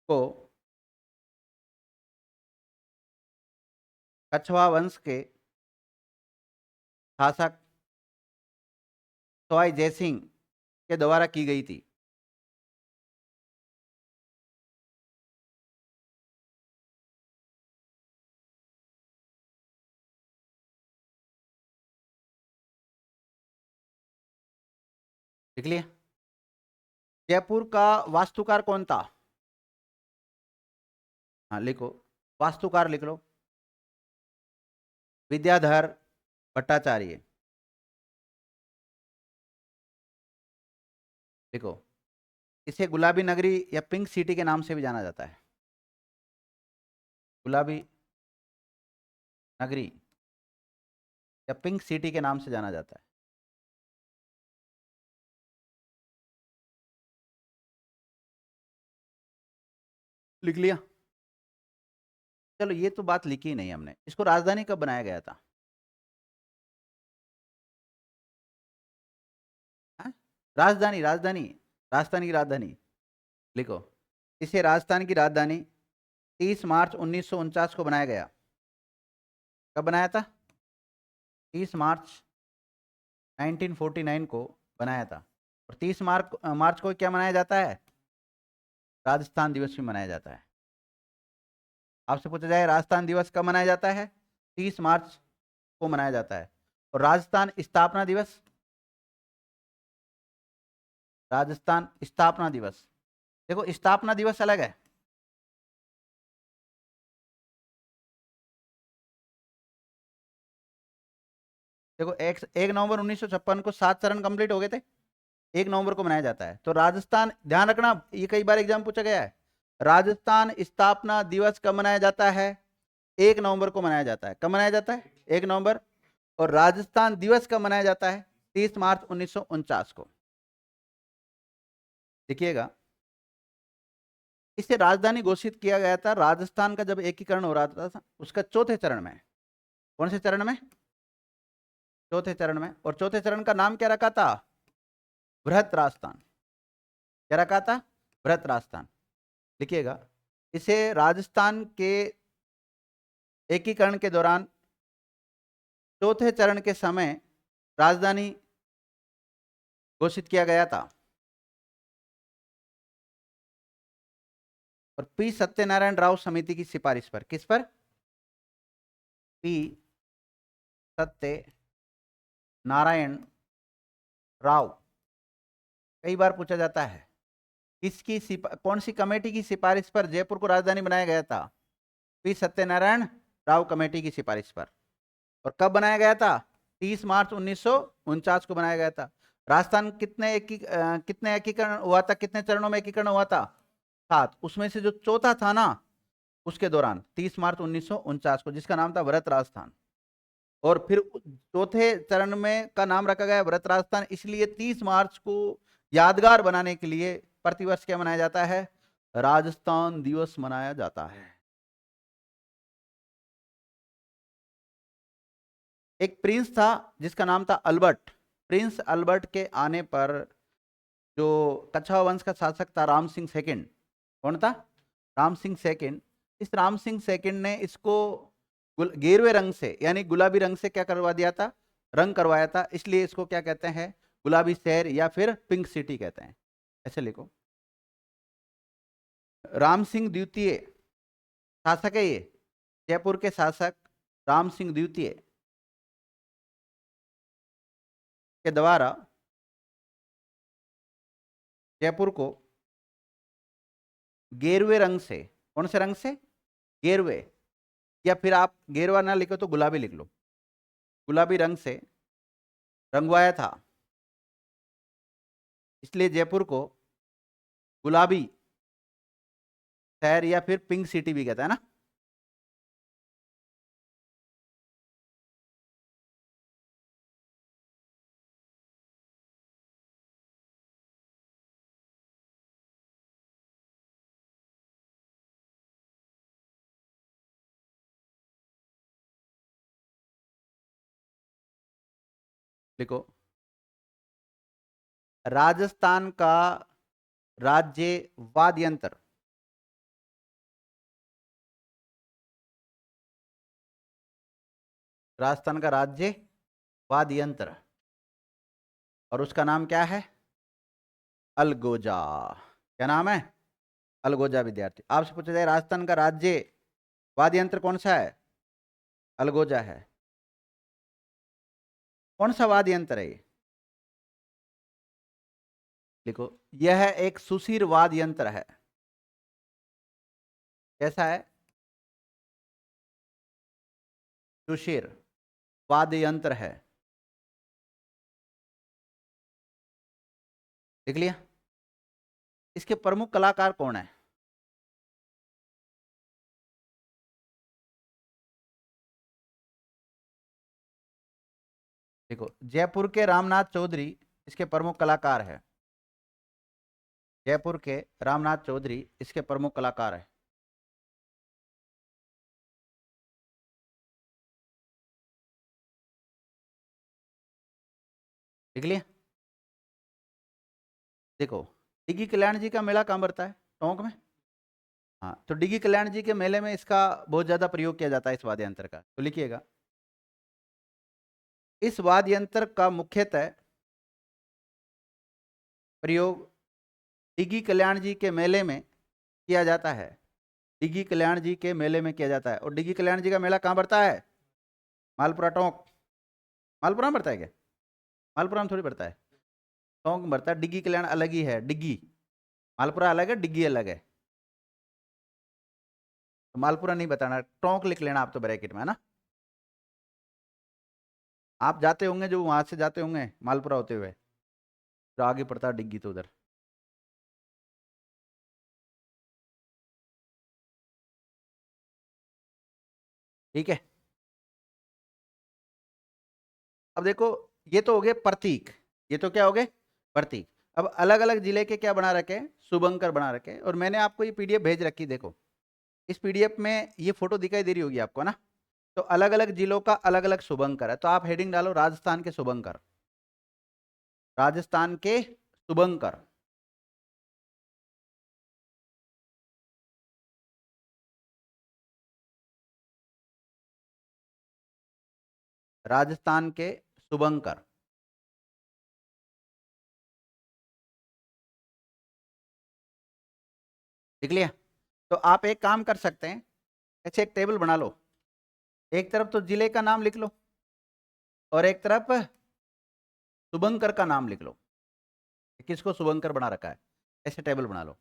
को कछवा वंश के शासक सवाई जयसिंह के द्वारा की गई थी। लिख लिया। जयपुर का वास्तुकार कौन था? हाँ लिखो, वास्तुकार लिख लो। विद्याधर भट्टाचार्य। देखो, इसे गुलाबी नगरी या पिंक सिटी के नाम से भी जाना जाता है। गुलाबी नगरी या पिंक सिटी के नाम से जाना जाता है। लिख लिया। चलो, ये तो बात लिखी ही नहीं हमने। इसको राजधानी कब बनाया गया था? हाँ? राजधानी, राजधानी, राजस्थान की राजधानी लिखो। इसे राजस्थान की राजधानी 30 मार्च 1949 को बनाया गया। कब बनाया था? 30 मार्च 1949 को बनाया था। और 30 मार्च को क्या मनाया जाता है? राजस्थान दिवस भी मनाया जाता है। आपसे पूछा जाए राजस्थान दिवस कब मनाया जाता है? 30 मार्च को मनाया जाता है। और राजस्थान स्थापना दिवस? राजस्थान स्थापना दिवस, देखो स्थापना दिवस अलग है। देखो, 1 नवंबर 1956 को 7 चरण कंप्लीट हो गए थे। 1 नवंबर को मनाया जाता है। तो राजस्थान, ध्यान रखना, ये कई बार एग्जाम पूछा गया है। राजस्थान स्थापना दिवस कब मनाया जाता है? 1 नवंबर को मनाया जाता है। कब मनाया जाता है? 1 नवंबर। और राजस्थान दिवस कब मनाया जाता है? 30 मार्च 1949 को। देखिएगा, इसे राजधानी घोषित किया गया था राजस्थान का जब एकीकरण हो रहा था, उसका चौथे चरण में। कौन से चरण में? चौथे चरण में। और चौथे चरण का नाम क्या रखा था? बृहत राजस्थान। क्या रखा था? बृहत राजस्थान। लिखिएगा, इसे राजस्थान के एकीकरण के दौरान चौथे चरण के समय राजधानी घोषित किया गया था। और पी सत्यनारायण राव समिति की सिफारिश पर। किस पर? पी सत्यनारायण राव। कई बार पूछा जाता है, कौन सी कमेटी की सिफारिश पर जयपुर को राजधानी बनाया गया था? पी सत्यनारायण राव कमेटी की सिफारिश पर। और कब बनाया गया था? 30 मार्च 1949 को बनाया गया था। राजस्थान कितने एकीकरण हुआ था? कितने चरणों में एकीकरण हुआ था? 7। उसमें से जो चौथा था ना, उसके दौरान 30 मार्च 1949 को, जिसका नाम था व्रत राजस्थान। और फिर चौथे चरण में का नाम रखा गया व्रत राजस्थान, इसलिए 30 मार्च को यादगार बनाने के लिए प्रतिवर्ष क्या मनाया जाता है? राजस्थान दिवस मनाया जाता है। एक प्रिंस था जिसका नाम था अल्बर्ट। प्रिंस अल्बर्ट के आने पर जो कछवा वंश का शासक था राम सिंह सेकंड। कौन था? राम सिंह सेकंड। इस राम सिंह सेकंड ने इसको गेरुए रंग से, यानी गुलाबी रंग से क्या करवा दिया था? रंग करवाया था। इसलिए इसको क्या कहते हैं? गुलाबी शहर या फिर पिंक सिटी कहते हैं। ऐसे लिखो। राम सिंह द्वितीय शासक है ये। जयपुर के शासक राम सिंह द्वितीय के द्वारा जयपुर को गेरुए रंग से, कौन से रंग से? गेरुए, या फिर आप गेरुआ ना लिखो तो गुलाबी लिख लो, गुलाबी रंग से रंगवाया था। इसलिए जयपुर को गुलाबी शहर या फिर पिंक सिटी भी कहता है ना। लिखो, राजस्थान का राज्य वाद्य यंत्र। राजस्थान का राज्य वाद्य यंत्र, और उसका नाम क्या है? अलगोजा। क्या नाम है? अलगोजा। विद्यार्थी, आपसे पूछा जाए राजस्थान का राज्य वाद्य यंत्र कौन सा है? अलगोजा है। कौन सा वाद्य यंत्र है ये? लिखो, यह एक सुशिर वाद्य यंत्र है। कैसा है? सुशिर वाद्य यंत्र है। देख लिया? इसके प्रमुख कलाकार कौन है? देखो, जयपुर के रामनाथ चौधरी इसके प्रमुख कलाकार है। जयपुर के रामनाथ चौधरी इसके प्रमुख कलाकार है। देख लिया? देखो, डिग्गी कल्याण जी का मेला कहाँ पड़ता है? टोंक में। हाँ, तो डिग्गी कल्याण जी के मेले में इसका बहुत ज्यादा प्रयोग किया जाता है, इस वाद्य यंत्र का। तो लिखिएगा, इस वाद्य यंत्र का मुख्यतः प्रयोग डिग्गी कल्याण जी के मेले में किया जाता है। डिग्गी कल्याण जी के मेले में किया जाता है। और डिग्गी कल्याण जी का मेला कहाँ पड़ता है? मालपुरा टोंक। मालपुरा में पड़ता है क्या? मालपुरा में थोड़ी पड़ता है, टोंक में पड़ता है। डिग्गी कल्याण अलग ही है। डिग्गी मालपुरा अलग है, डिग्गी अलग है। तो मालपुरा नहीं बताना, टोंक लिख लेना आप तो ब्रैकेट में, है ना। आप जाते होंगे, जो वहां से जाते होंगे मालपुरा होते हुए, तो आगे पड़ता है डिग्गी, तो उधर। ठीक है। अब देखो, ये तो हो गए प्रतीक। ये तो क्या हो गए? प्रतीक। अब अलग अलग जिले के क्या बना रखे हैं? शुभंकर बना रखे हैं। और मैंने आपको ये पीडीएफ भेज रखी, देखो। इस पीडीएफ में ये फोटो दिखाई दे रही होगी आपको ना। तो अलग अलग जिलों का अलग अलग शुभंकर है। तो आप हेडिंग डालो राजस्थान के शुभंकर। राजस्थान के शुभंकर। राजस्थान के शुभंकर। लिख लिया? तो आप एक काम कर सकते हैं, ऐसे एक टेबल बना लो। एक तरफ तो जिले का नाम लिख लो, और एक तरफ शुभंकर का नाम लिख लो। किसको शुभंकर बना रखा है, ऐसे टेबल बना लो।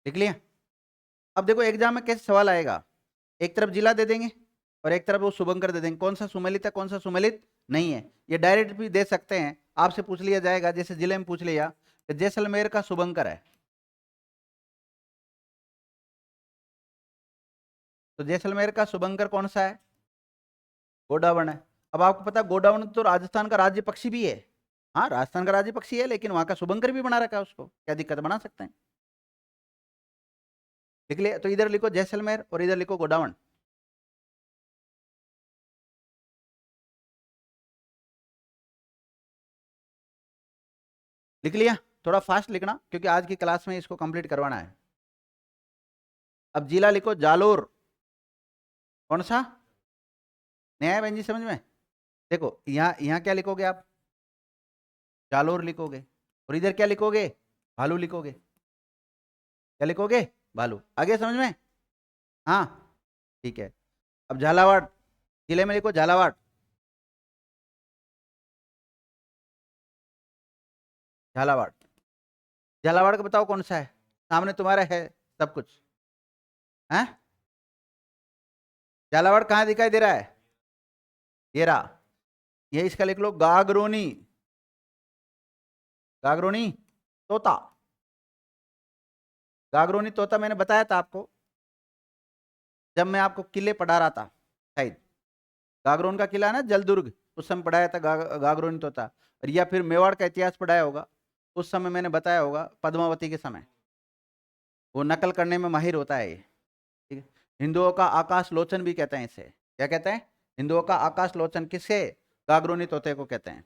लिख लिया? अब देखो एग्जाम में कैसे सवाल आएगा। एक तरफ जिला दे देंगे और एक तरफ वो शुभंकर दे देंगे। कौन सा सुमेलित है, कौन सा सुमेलित नहीं है, ये डायरेक्ट भी दे सकते हैं। आपसे पूछ लिया जाएगा, जैसे जिले में पूछ लिया कि जैसलमेर का शुभंकर है, तो जैसलमेर का शुभंकर कौन सा है? गोडावण है। अब आपको पता, गोडावण तो राजस्थान का राज्य पक्षी भी है। हाँ, राजस्थान का राज्य पक्षी है, लेकिन वहां का शुभंकर भी बना रखा है उसको। क्या दिक्कत, बना सकते हैं। लिख लिया? तो इधर लिखो जैसलमेर और इधर लिखो गोडावण। लिख लिया? थोड़ा फास्ट लिखना, क्योंकि आज की क्लास में इसको कंप्लीट करवाना है। अब जिला लिखो जालोर। कौन सा? नया है बहन जी, समझ में? देखो, यहाँ यहाँ क्या लिखोगे आप? जालोर लिखोगे। और इधर क्या लिखोगे? भालू लिखोगे। क्या लिखोगे? भालू। आगे समझ में? हाँ, ठीक है। अब झालावाड़, जिले में लिखो झालावाड़। झालावाड़। झालावाड़ का बताओ कौन सा है? सामने तुम्हारे है सब कुछ है। झालावाड़ कहाँ दिखाई दे रहा है? ये रहा। ये इसका लिख लो गागरोनी। गागरोनी तोता। गागरोनी तोता मैंने बताया था आपको, जब मैं आपको किले पढ़ा रहा था शायद। गागरोन का किला है ना, जलदुर्ग, उस समय पढ़ाया था गागरोनी तोता। और या फिर मेवाड़ का इतिहास पढ़ाया होगा, उस समय मैंने बताया होगा पद्मावती के समय। वो नकल करने में माहिर होता है ये। ठीक है। हिंदुओं का आकाश लोचन भी कहते हैं इसे। क्या कहते हैं? हिंदुओं का आकाश लोचन किससे? गागरोनी तोते को कहते हैं।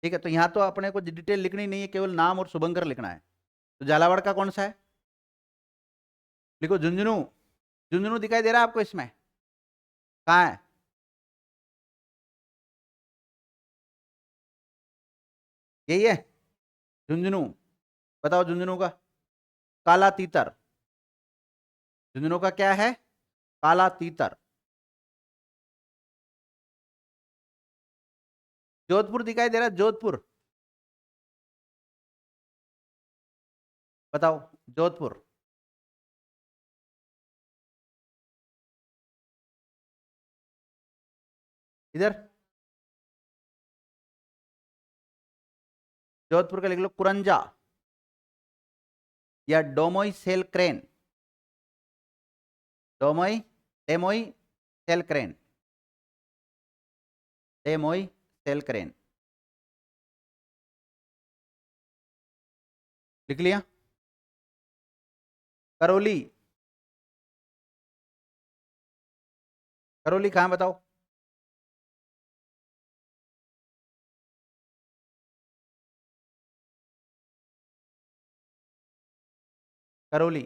ठीक है, तो यहाँ तो अपने को डिटेल लिखनी नहीं है, केवल नाम और शुभंकर लिखना है। तो झालावाड़ का कौन सा है? लिखो झुंझुनू। झुंझुनू दिखाई दे रहा है आपको इसमें? कहाँ है? यही है झुंझुनू। बताओ झुंझुनू का। काला तीतर। झुंझुनू का क्या है? काला तीतर। जोधपुर दिखाई दे रहा है? जोधपुर बताओ। जोधपुर। इधर जोधपुर का लिख लो कुरंजा या डोमोई सेल क्रेन। डोमोई, demoiselle crane. Demoiselle crane लिख लिया। करौली। करौली कहाँ बताओ? करौली।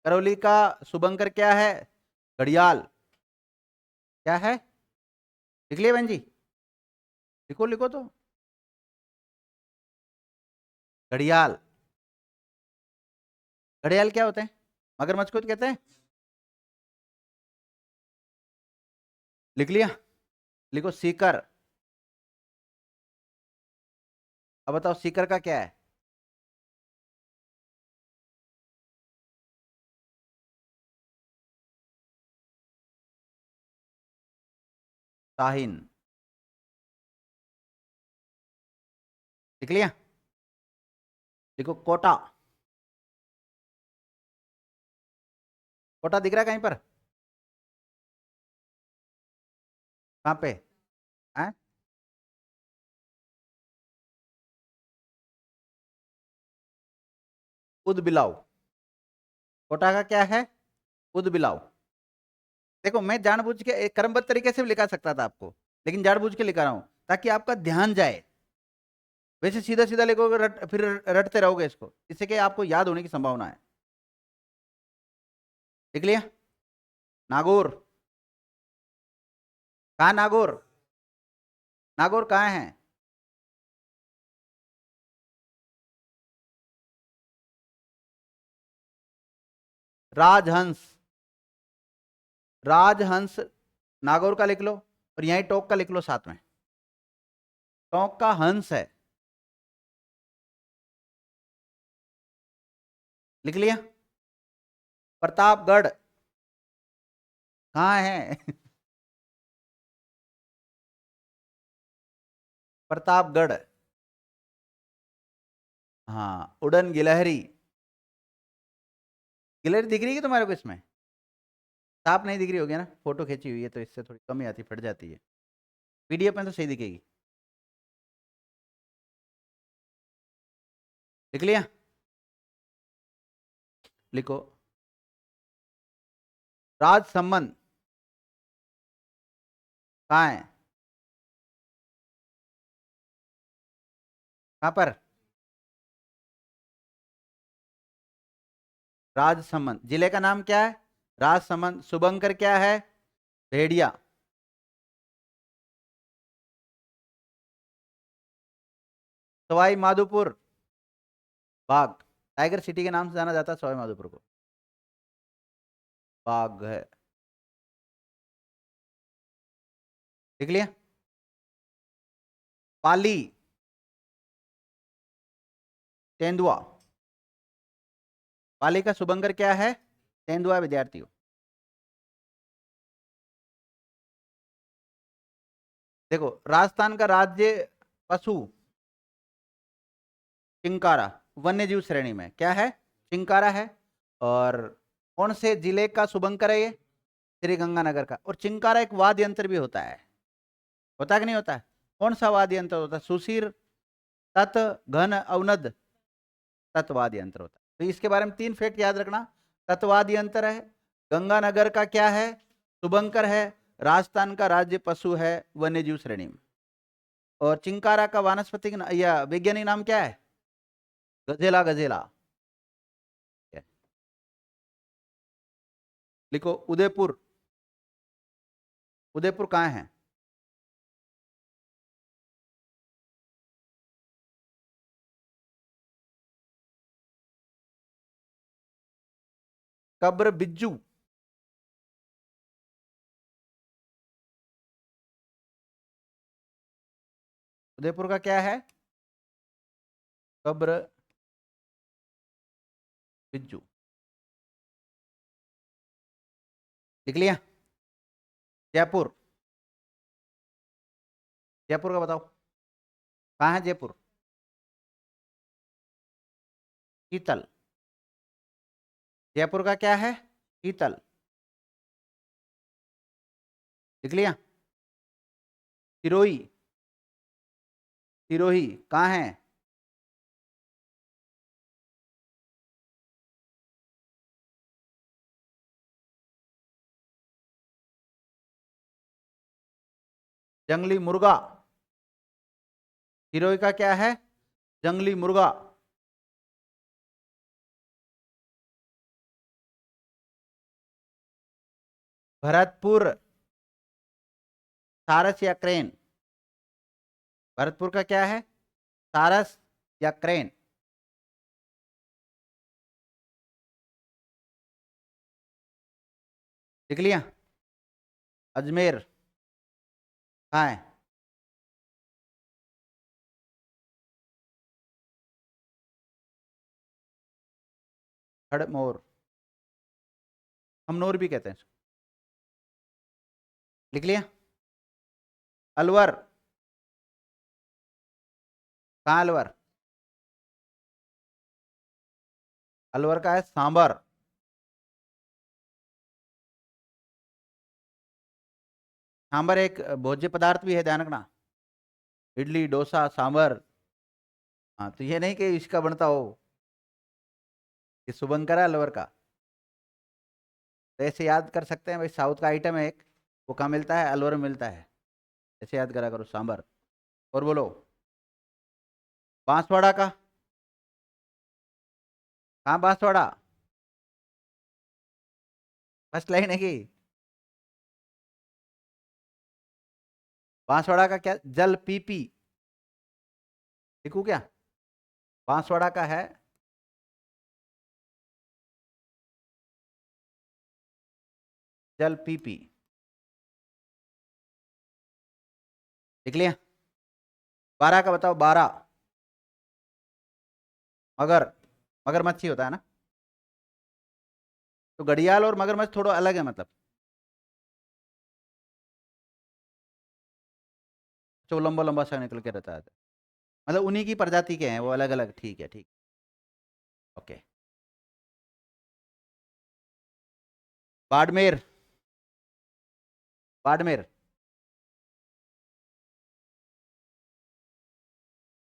करौली का शुभंकर क्या है? घड़ियाल। क्या है? लिख लिया बहन जी? लिखो लिखो तो। घड़ियाल। घड़ियाल क्या होते हैं? मगरमच्छ को तो कहते हैं। लिख लिया? लिखो सीकर। अब बताओ सीकर का क्या है? शाहीन। लिख लिया? लिखो कोटा। कोटा दिख रहा है कहीं पर? कहाँ पे है? उदबिलाव। कोटा का क्या है? उदबिलाव। देखो मैं जानबूझ के एक क्रमबद्ध तरीके से भी लिखा सकता था आपको, लेकिन जानबूझ के लिखा रहा हूं ताकि आपका ध्यान जाए। वैसे सीधा सीधा लिखोगे फिर रटते रहोगे इसको, इससे कि आपको याद होने की संभावना है। लिख लिया? नागौर। कहाँ नागौर? नागौर कहाँ है? राजहंस। राजहंस नागौर का लिख लो, और यहीं टोंक का लिख लो साथ में। टोंक का हंस है। लिख लिया? प्रतापगढ़ कहाँ है? प्रतापगढ़। हाँ, उड़न गिलहरी। गिलहरी दिख रही है तुम्हारे को इसमें? साफ नहीं दिख रही होगी ना, फोटो खींची हुई है तो इससे थोड़ी कमी आती, फट जाती है। पीडीएफ में तो सही दिखेगी। लिख लिया? लिखो राजसमंद। कहाँ है? कहाँ पर? राजसमंद। जिले का नाम क्या है? राजसमंद। शुभंकर क्या है? भेड़िया। सवाई माधोपुर बाघ। टाइगर सिटी के नाम से जाना जाता है सवाई माधोपुर को। बाघ है। लिख लिया? पाली। तेंदुआ। पाली का शुभंकर क्या है? तेंदुआ विद्यार्थियों। देखो राजस्थान का राज्य पशु चिंकारा, वन्य जीव श्रेणी में क्या है? चिंकारा है। और कौन से जिले का शुभंकर है ये? श्री गंगानगर का। और चिंकारा एक वाद्य यंत्र भी होता है। होता कि नहीं होता है? कौन सा वाद्य यंत्र होता है? सुशीर, तत्, घन, अवनद। तत्वाद्य यंत्र होता है। तो इसके बारे में 3 फैक्ट याद रखना। तत्वाद्य यंत्र है, गंगानगर का क्या है? शुभंकर है, राजस्थान का राज्य पशु है वन्यजीव श्रेणी में। और चिंकारा का वानस्पतिक या वैज्ञानिक नाम क्या है? गजेला, गजेला। लिखो उदयपुर। उदयपुर कहाँ है? कब्र बिज्जू। उदयपुर का क्या है? कब्र बिज्जू। लिख लिया? जयपुर। जयपुर का बताओ कहाँ है जयपुर? शीतल। जयपुर का क्या है? शीतल। लिख लिया? सिरोही। सिरोही कहाँ है? जंगली मुर्गा। सिरोही का क्या है? जंगली मुर्गा। भरतपुर। सारस या क्रेन? भरतपुर का क्या है? सारस या क्रेन? लिख लिया? अजमेर कहाँ है? खड़मोर। हमनोर भी कहते हैं इसको। लिख लिया? अलवर कहाँ? अलवर। अलवर का है सांबर। सांबर एक भोज्य पदार्थ भी है, ध्यान रखना। इडली डोसा सांबर। हाँ, तो ये नहीं कि इसका बनता हो। ये शुभंकर है अलवर का। तो ऐसे याद कर सकते हैं भाई, साउथ का आइटम है एक, वो कहाँ मिलता है? अलवर में मिलता है। ऐसे याद करा करो सांबर। और बोलो बांसवाड़ा का। कहाँ बांसवाड़ा? फर्स्ट लाइन है कि? बांसवाड़ा का क्या? जल पीपी। लिखू क्या? बांसवाड़ा का है जल पीपी। लिख लिया? बारह का बताओ, बारह। मगर। मगरमच्छ होता है ना? तो घड़ियाल और मगरमच्छ थोड़ा अलग है मतलब। जो लंबा लंबा सा निकल के रहता है, मतलब उन्हीं की प्रजाति के हैं वो, अलग अलग। ठीक है, ठीक। ओके। बाड़मेर। बाड़मेर।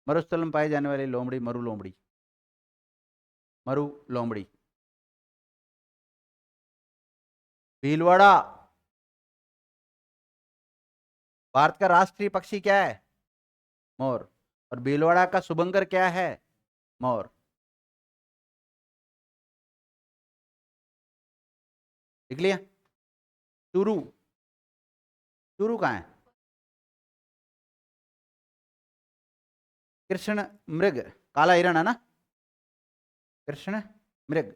मरुस्थल में पाई जाने वाली लोमड़ी मरु लोमड़ी। मरु लोमड़ी। भीलवाड़ा। भारत का राष्ट्रीय पक्षी क्या है? मोर। और भीलवाड़ा का शुभंकर क्या है? मोर। लिख लिया? चूरू। चूरू कहाँ है? कृष्ण मृग। काला हिरण है ना? कृष्ण मृग।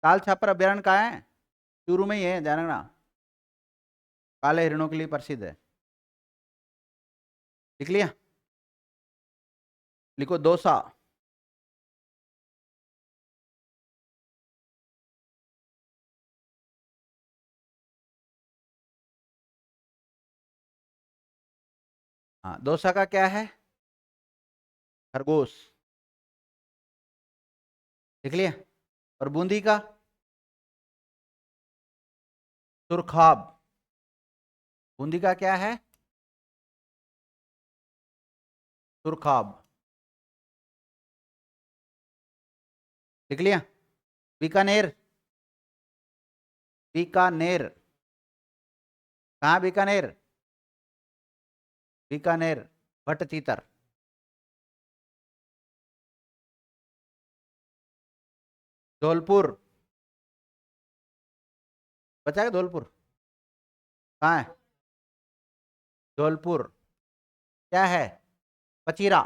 ताल छापर अभ्यारण्य कहाँ है? चूरू में ही है, ध्यान रखना। काले हिरणों के लिए प्रसिद्ध है। लिख लिया? लिखो दौसा। हाँ, दौसा का क्या है? खरगोश। लिख लिया? और बूंदी का? सुरखाब। बूंदी का क्या है? सुरखाब। लिख लिया? बीकानेर। बीकानेर कहाँ? बीकानेर। बीकानेर, भट्ट-चीतर, धौलपुर, बचा क्या धौलपुर? कहाँ है धौलपुर? क्या है? पचीरा,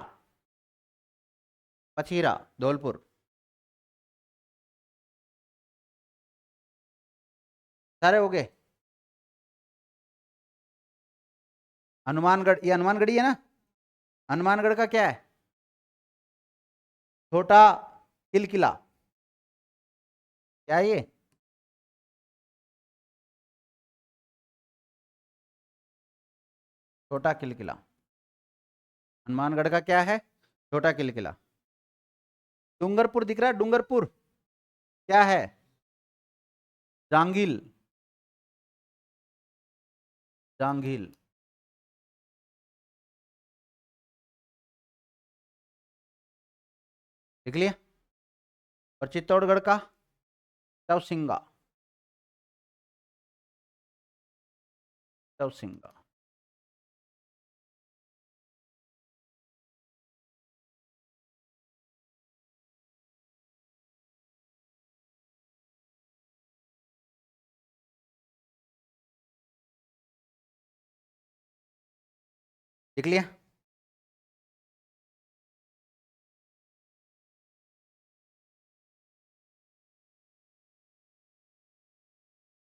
पचीरा, धौलपुर। सारे हो गए। हनुमानगढ़, ये हनुमानगढ़ी है ना? हनुमानगढ़ का क्या है? छोटा किलकिला, क्या है ये? छोटा किलकिला। हनुमानगढ़ का क्या है? छोटा किलकिला। डूंगरपुर दिख रहा है? डूंगरपुर क्या है? जांगिल, जांगिल। देख लिया। और चित्तौड़गढ़ का? चौसिंगा, चौसिंगा। देख लिया।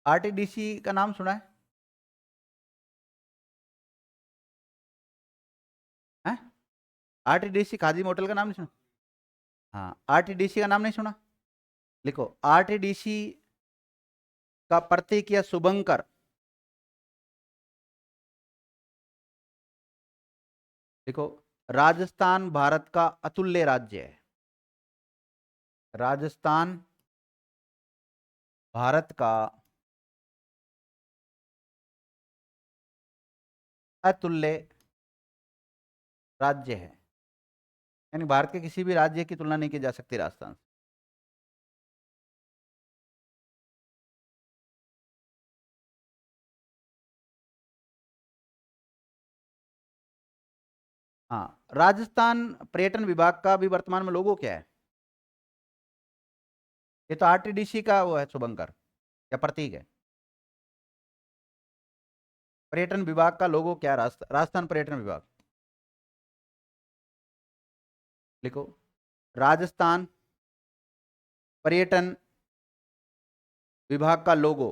आरटीडीसी का नाम सुना है? हैं? आरटीडीसी खादी होटल का नाम नहीं सुना? हाँ, आरटीडीसी का नाम नहीं सुना? लिखो, आरटीडीसी का प्रतीक या शुभंकर। देखो, राजस्थान भारत का अतुल्य राज्य है। राजस्थान भारत का अतुल्य राज्य है, यानी भारत के किसी भी राज्य की तुलना नहीं की जा सकती राजस्थान से। हाँ, राजस्थान पर्यटन विभाग का भी वर्तमान में लोगो क्या है? ये तो आरटीडीसी का वो है शुभंकर, या प्रतीक है। पर्यटन विभाग का लोगो क्या है? राजस्थान पर्यटन विभाग। लिखो, राजस्थान पर्यटन विभाग का लोगो।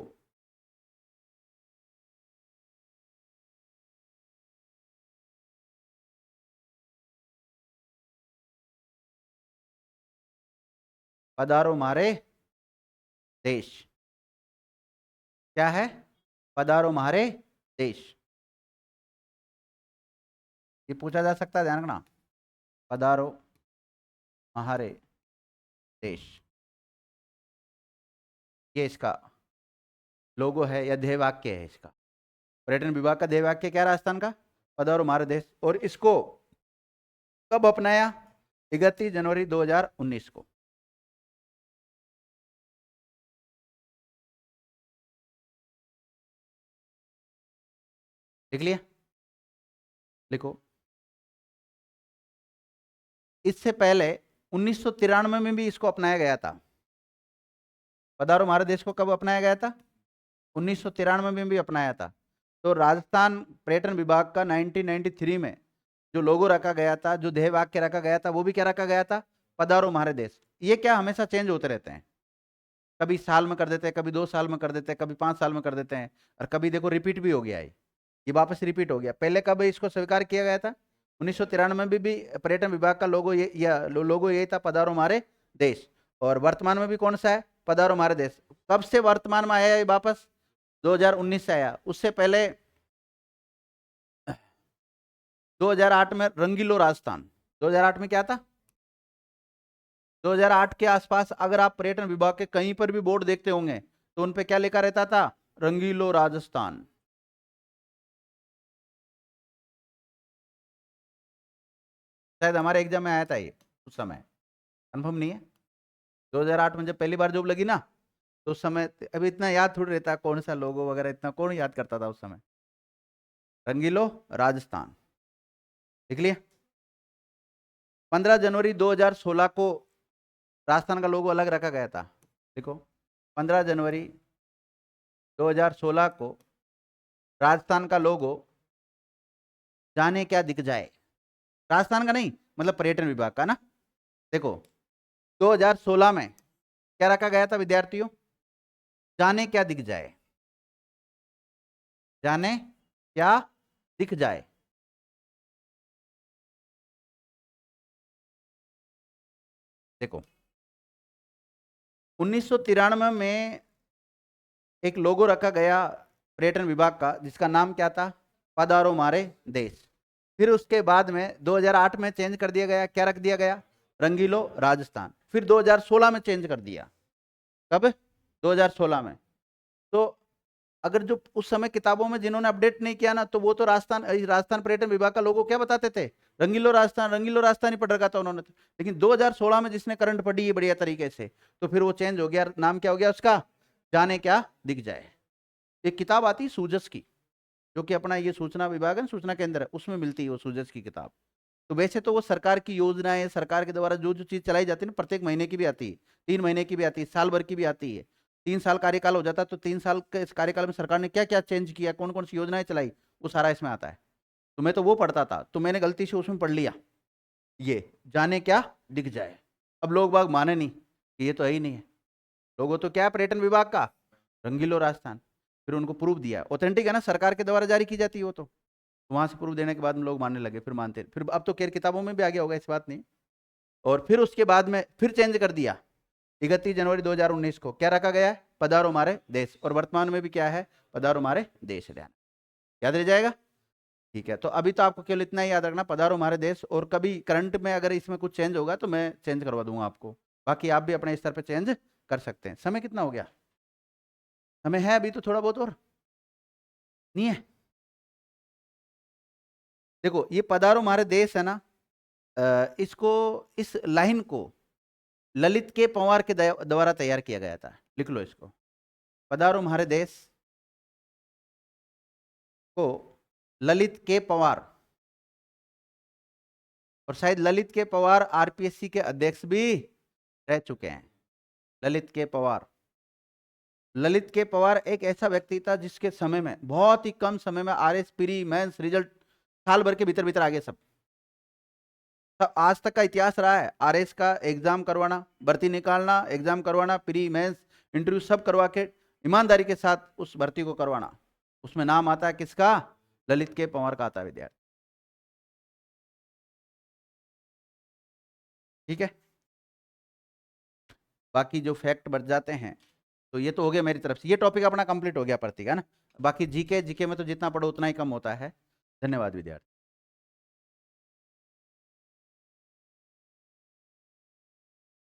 पधारो मारे देश। क्या है? पधारो मारे देश। ये पूछा जा सकता है, ध्यान रखना। पधारो हमारे देश, ये इसका लोगो है या ध्येय वाक्य है इसका। पर्यटन विभाग का ध्येय वाक्य क्या है राजस्थान का? पधारो हमारे देश। और इसको कब अपनाया? 31 जनवरी 2019 को। लिख लिया? लिखो, इससे पहले 1993 में भी इसको अपनाया गया था। पधारो हमारे देश को कब अपनाया गया था? 1993 में भी अपनाया था। तो राजस्थान पर्यटन विभाग का 1993 में जो लोगो रखा गया था, जो ध्येय वाक्य रखा गया था, वो भी क्या रखा गया था? पधारो हमारे देश। ये क्या हमेशा चेंज होते रहते हैं, कभी साल में कर देते हैं, कभी 2 साल में कर देते हैं, कभी 5 साल में कर देते हैं, और कभी देखो रिपीट भी हो गया है, ये वापस रिपीट हो गया। पहले कब इसको स्वीकार किया गया था? 1993 में भी पर्यटन विभाग का लोगो ये या लोगो यही था, पधारो हमारे देश। और वर्तमान में भी कौन सा है? पधारो हमारे देश। कब से वर्तमान में आया ये वापस? 2019 से आया। उससे पहले 2008 में रंगीलो राजस्थान। 2008 में क्या था? 2008 के आसपास अगर आप पर्यटन विभाग के कहीं पर भी बोर्ड देखते होंगे तो उन पे क्या लिखा रहता था? रंगीलो राजस्थान। शायद हमारे एग्जाम में आया था ये उस समय, कंफर्म नहीं है। 2008 में जब पहली बार जॉब लगी ना, तो उस समय, अभी इतना याद थोड़ी रहता कौन सा लोगो वगैरह, इतना कौन याद करता था उस समय। रंगीलो राजस्थान। लिख लिया। 15 जनवरी 2016 को राजस्थान का लोगो अलग रखा गया था। देखो 15 जनवरी 2016 को राजस्थान का लोगो जाने क्या दिख जाए, राजस्थान का नहीं मतलब पर्यटन विभाग का ना। देखो 2016 में क्या रखा गया था विद्यार्थियों, जाने क्या दिख जाए, जाने क्या दिख जाए। देखो 1993 में एक लोगो रखा गया पर्यटन विभाग का जिसका नाम क्या था, पधारो मारे देश। फिर उसके बाद में 2008 में चेंज कर दिया गया, क्या रख दिया गया, रंगीलो राजस्थान। फिर 2016 में चेंज कर दिया, कब, 2016 में। तो अगर जो उस समय किताबों में जिन्होंने अपडेट नहीं किया ना, तो वो तो राजस्थान पर्यटन विभाग का लोगो क्या बताते थे, रंगीलो राजस्थान ही पढ़ रखा था उन्होंने। लेकिन 2016 में जिसने करंट पढ़ी है बढ़िया तरीके से, तो फिर वो चेंज हो गया, नाम क्या हो गया उसका, जाने क्या दिख जाए। एक किताब आती है सूजस की, जो कि अपना ये सूचना विभाग है, सूचना केंद्र है, उसमें मिलती है वो सूजस की किताब। तो वैसे तो वो सरकार की योजनाएं, सरकार के द्वारा जो जो चीज चलाई जाती है ना, प्रत्येक महीने की भी आती है, 3 महीने की भी आती है, साल भर की भी आती है। 3 साल कार्यकाल हो जाता है, तो 3 साल के इस कार्यकाल में सरकार ने क्या क्या चेंज किया, कौन कौन सी योजनाएं चलाई, वो सारा इसमें आता है। तो मैं तो वो पढ़ता था, तो मैंने गलती से उसमें पढ़ लिया ये जाने क्या दिख जाए। अब लोग बाग माने नहीं कि ये तो है ही नहीं है, लोगों तो क्या है पर्यटन विभाग का, रंगीलो राजस्थान। फिर उनको प्रूफ दिया, ऑथेंटिक है ना, सरकार के द्वारा जारी की जाती है वो तो वहां से प्रूफ देने के बाद में लोग मानने लगे, फिर मानते, फिर अब तो खैर किताबों में भी आ गया होगा, इस बात नहीं। और फिर उसके बाद में फिर चेंज कर दिया, 31 जनवरी 2019 को क्या रखा गया है, पधारो हमारे देश। और वर्तमान में भी क्या है, पधारो हमारे देश, ध्यान याद रह जाएगा। ठीक है, तो अभी तो आपको केवल इतना ही याद रखना, पधारो हमारे देश। और कभी करंट में अगर इसमें कुछ चेंज होगा तो मैं चेंज करवा दूंगा आपको, बाकी आप भी अपने स्तर पर चेंज कर सकते हैं। समय कितना हो गया, समय है अभी तो थोड़ा बहुत और नहीं है। देखो ये पधारो हमारे देश है ना, इसको, इस लाइन को ललित के पंवार के द्वारा तैयार किया गया था, लिख लो इसको, पधारो हमारे देश को ललित के पंवार। और शायद ललित के पंवार आरपीएससी के अध्यक्ष भी रह चुके हैं। ललित के पंवार, ललित के पंवार एक ऐसा व्यक्ति था जिसके समय में बहुत ही कम समय में आरएस प्री मेंस रिजल्ट साल भर के भीतर भीतर आ गए सब। आज तक का इतिहास रहा है आरएस का एग्जाम करवाना, भर्ती निकालना, एग्जाम करवाना, प्री मेंस इंटरव्यू सब करवा के ईमानदारी के साथ उस भर्ती को करवाना। उसमें नाम आता है किसका, ललित के पंवार का आता है विद्यार्थी। ठीक है, बाकी जो फैक्ट बच जाते हैं, तो ये तो हो गया मेरी तरफ से, ये टॉपिक अपना कंप्लीट हो गया प्रतीक है ना। बाकी जीके में तो जितना पढ़ो उतना ही कम होता है। धन्यवाद विद्यार्थी।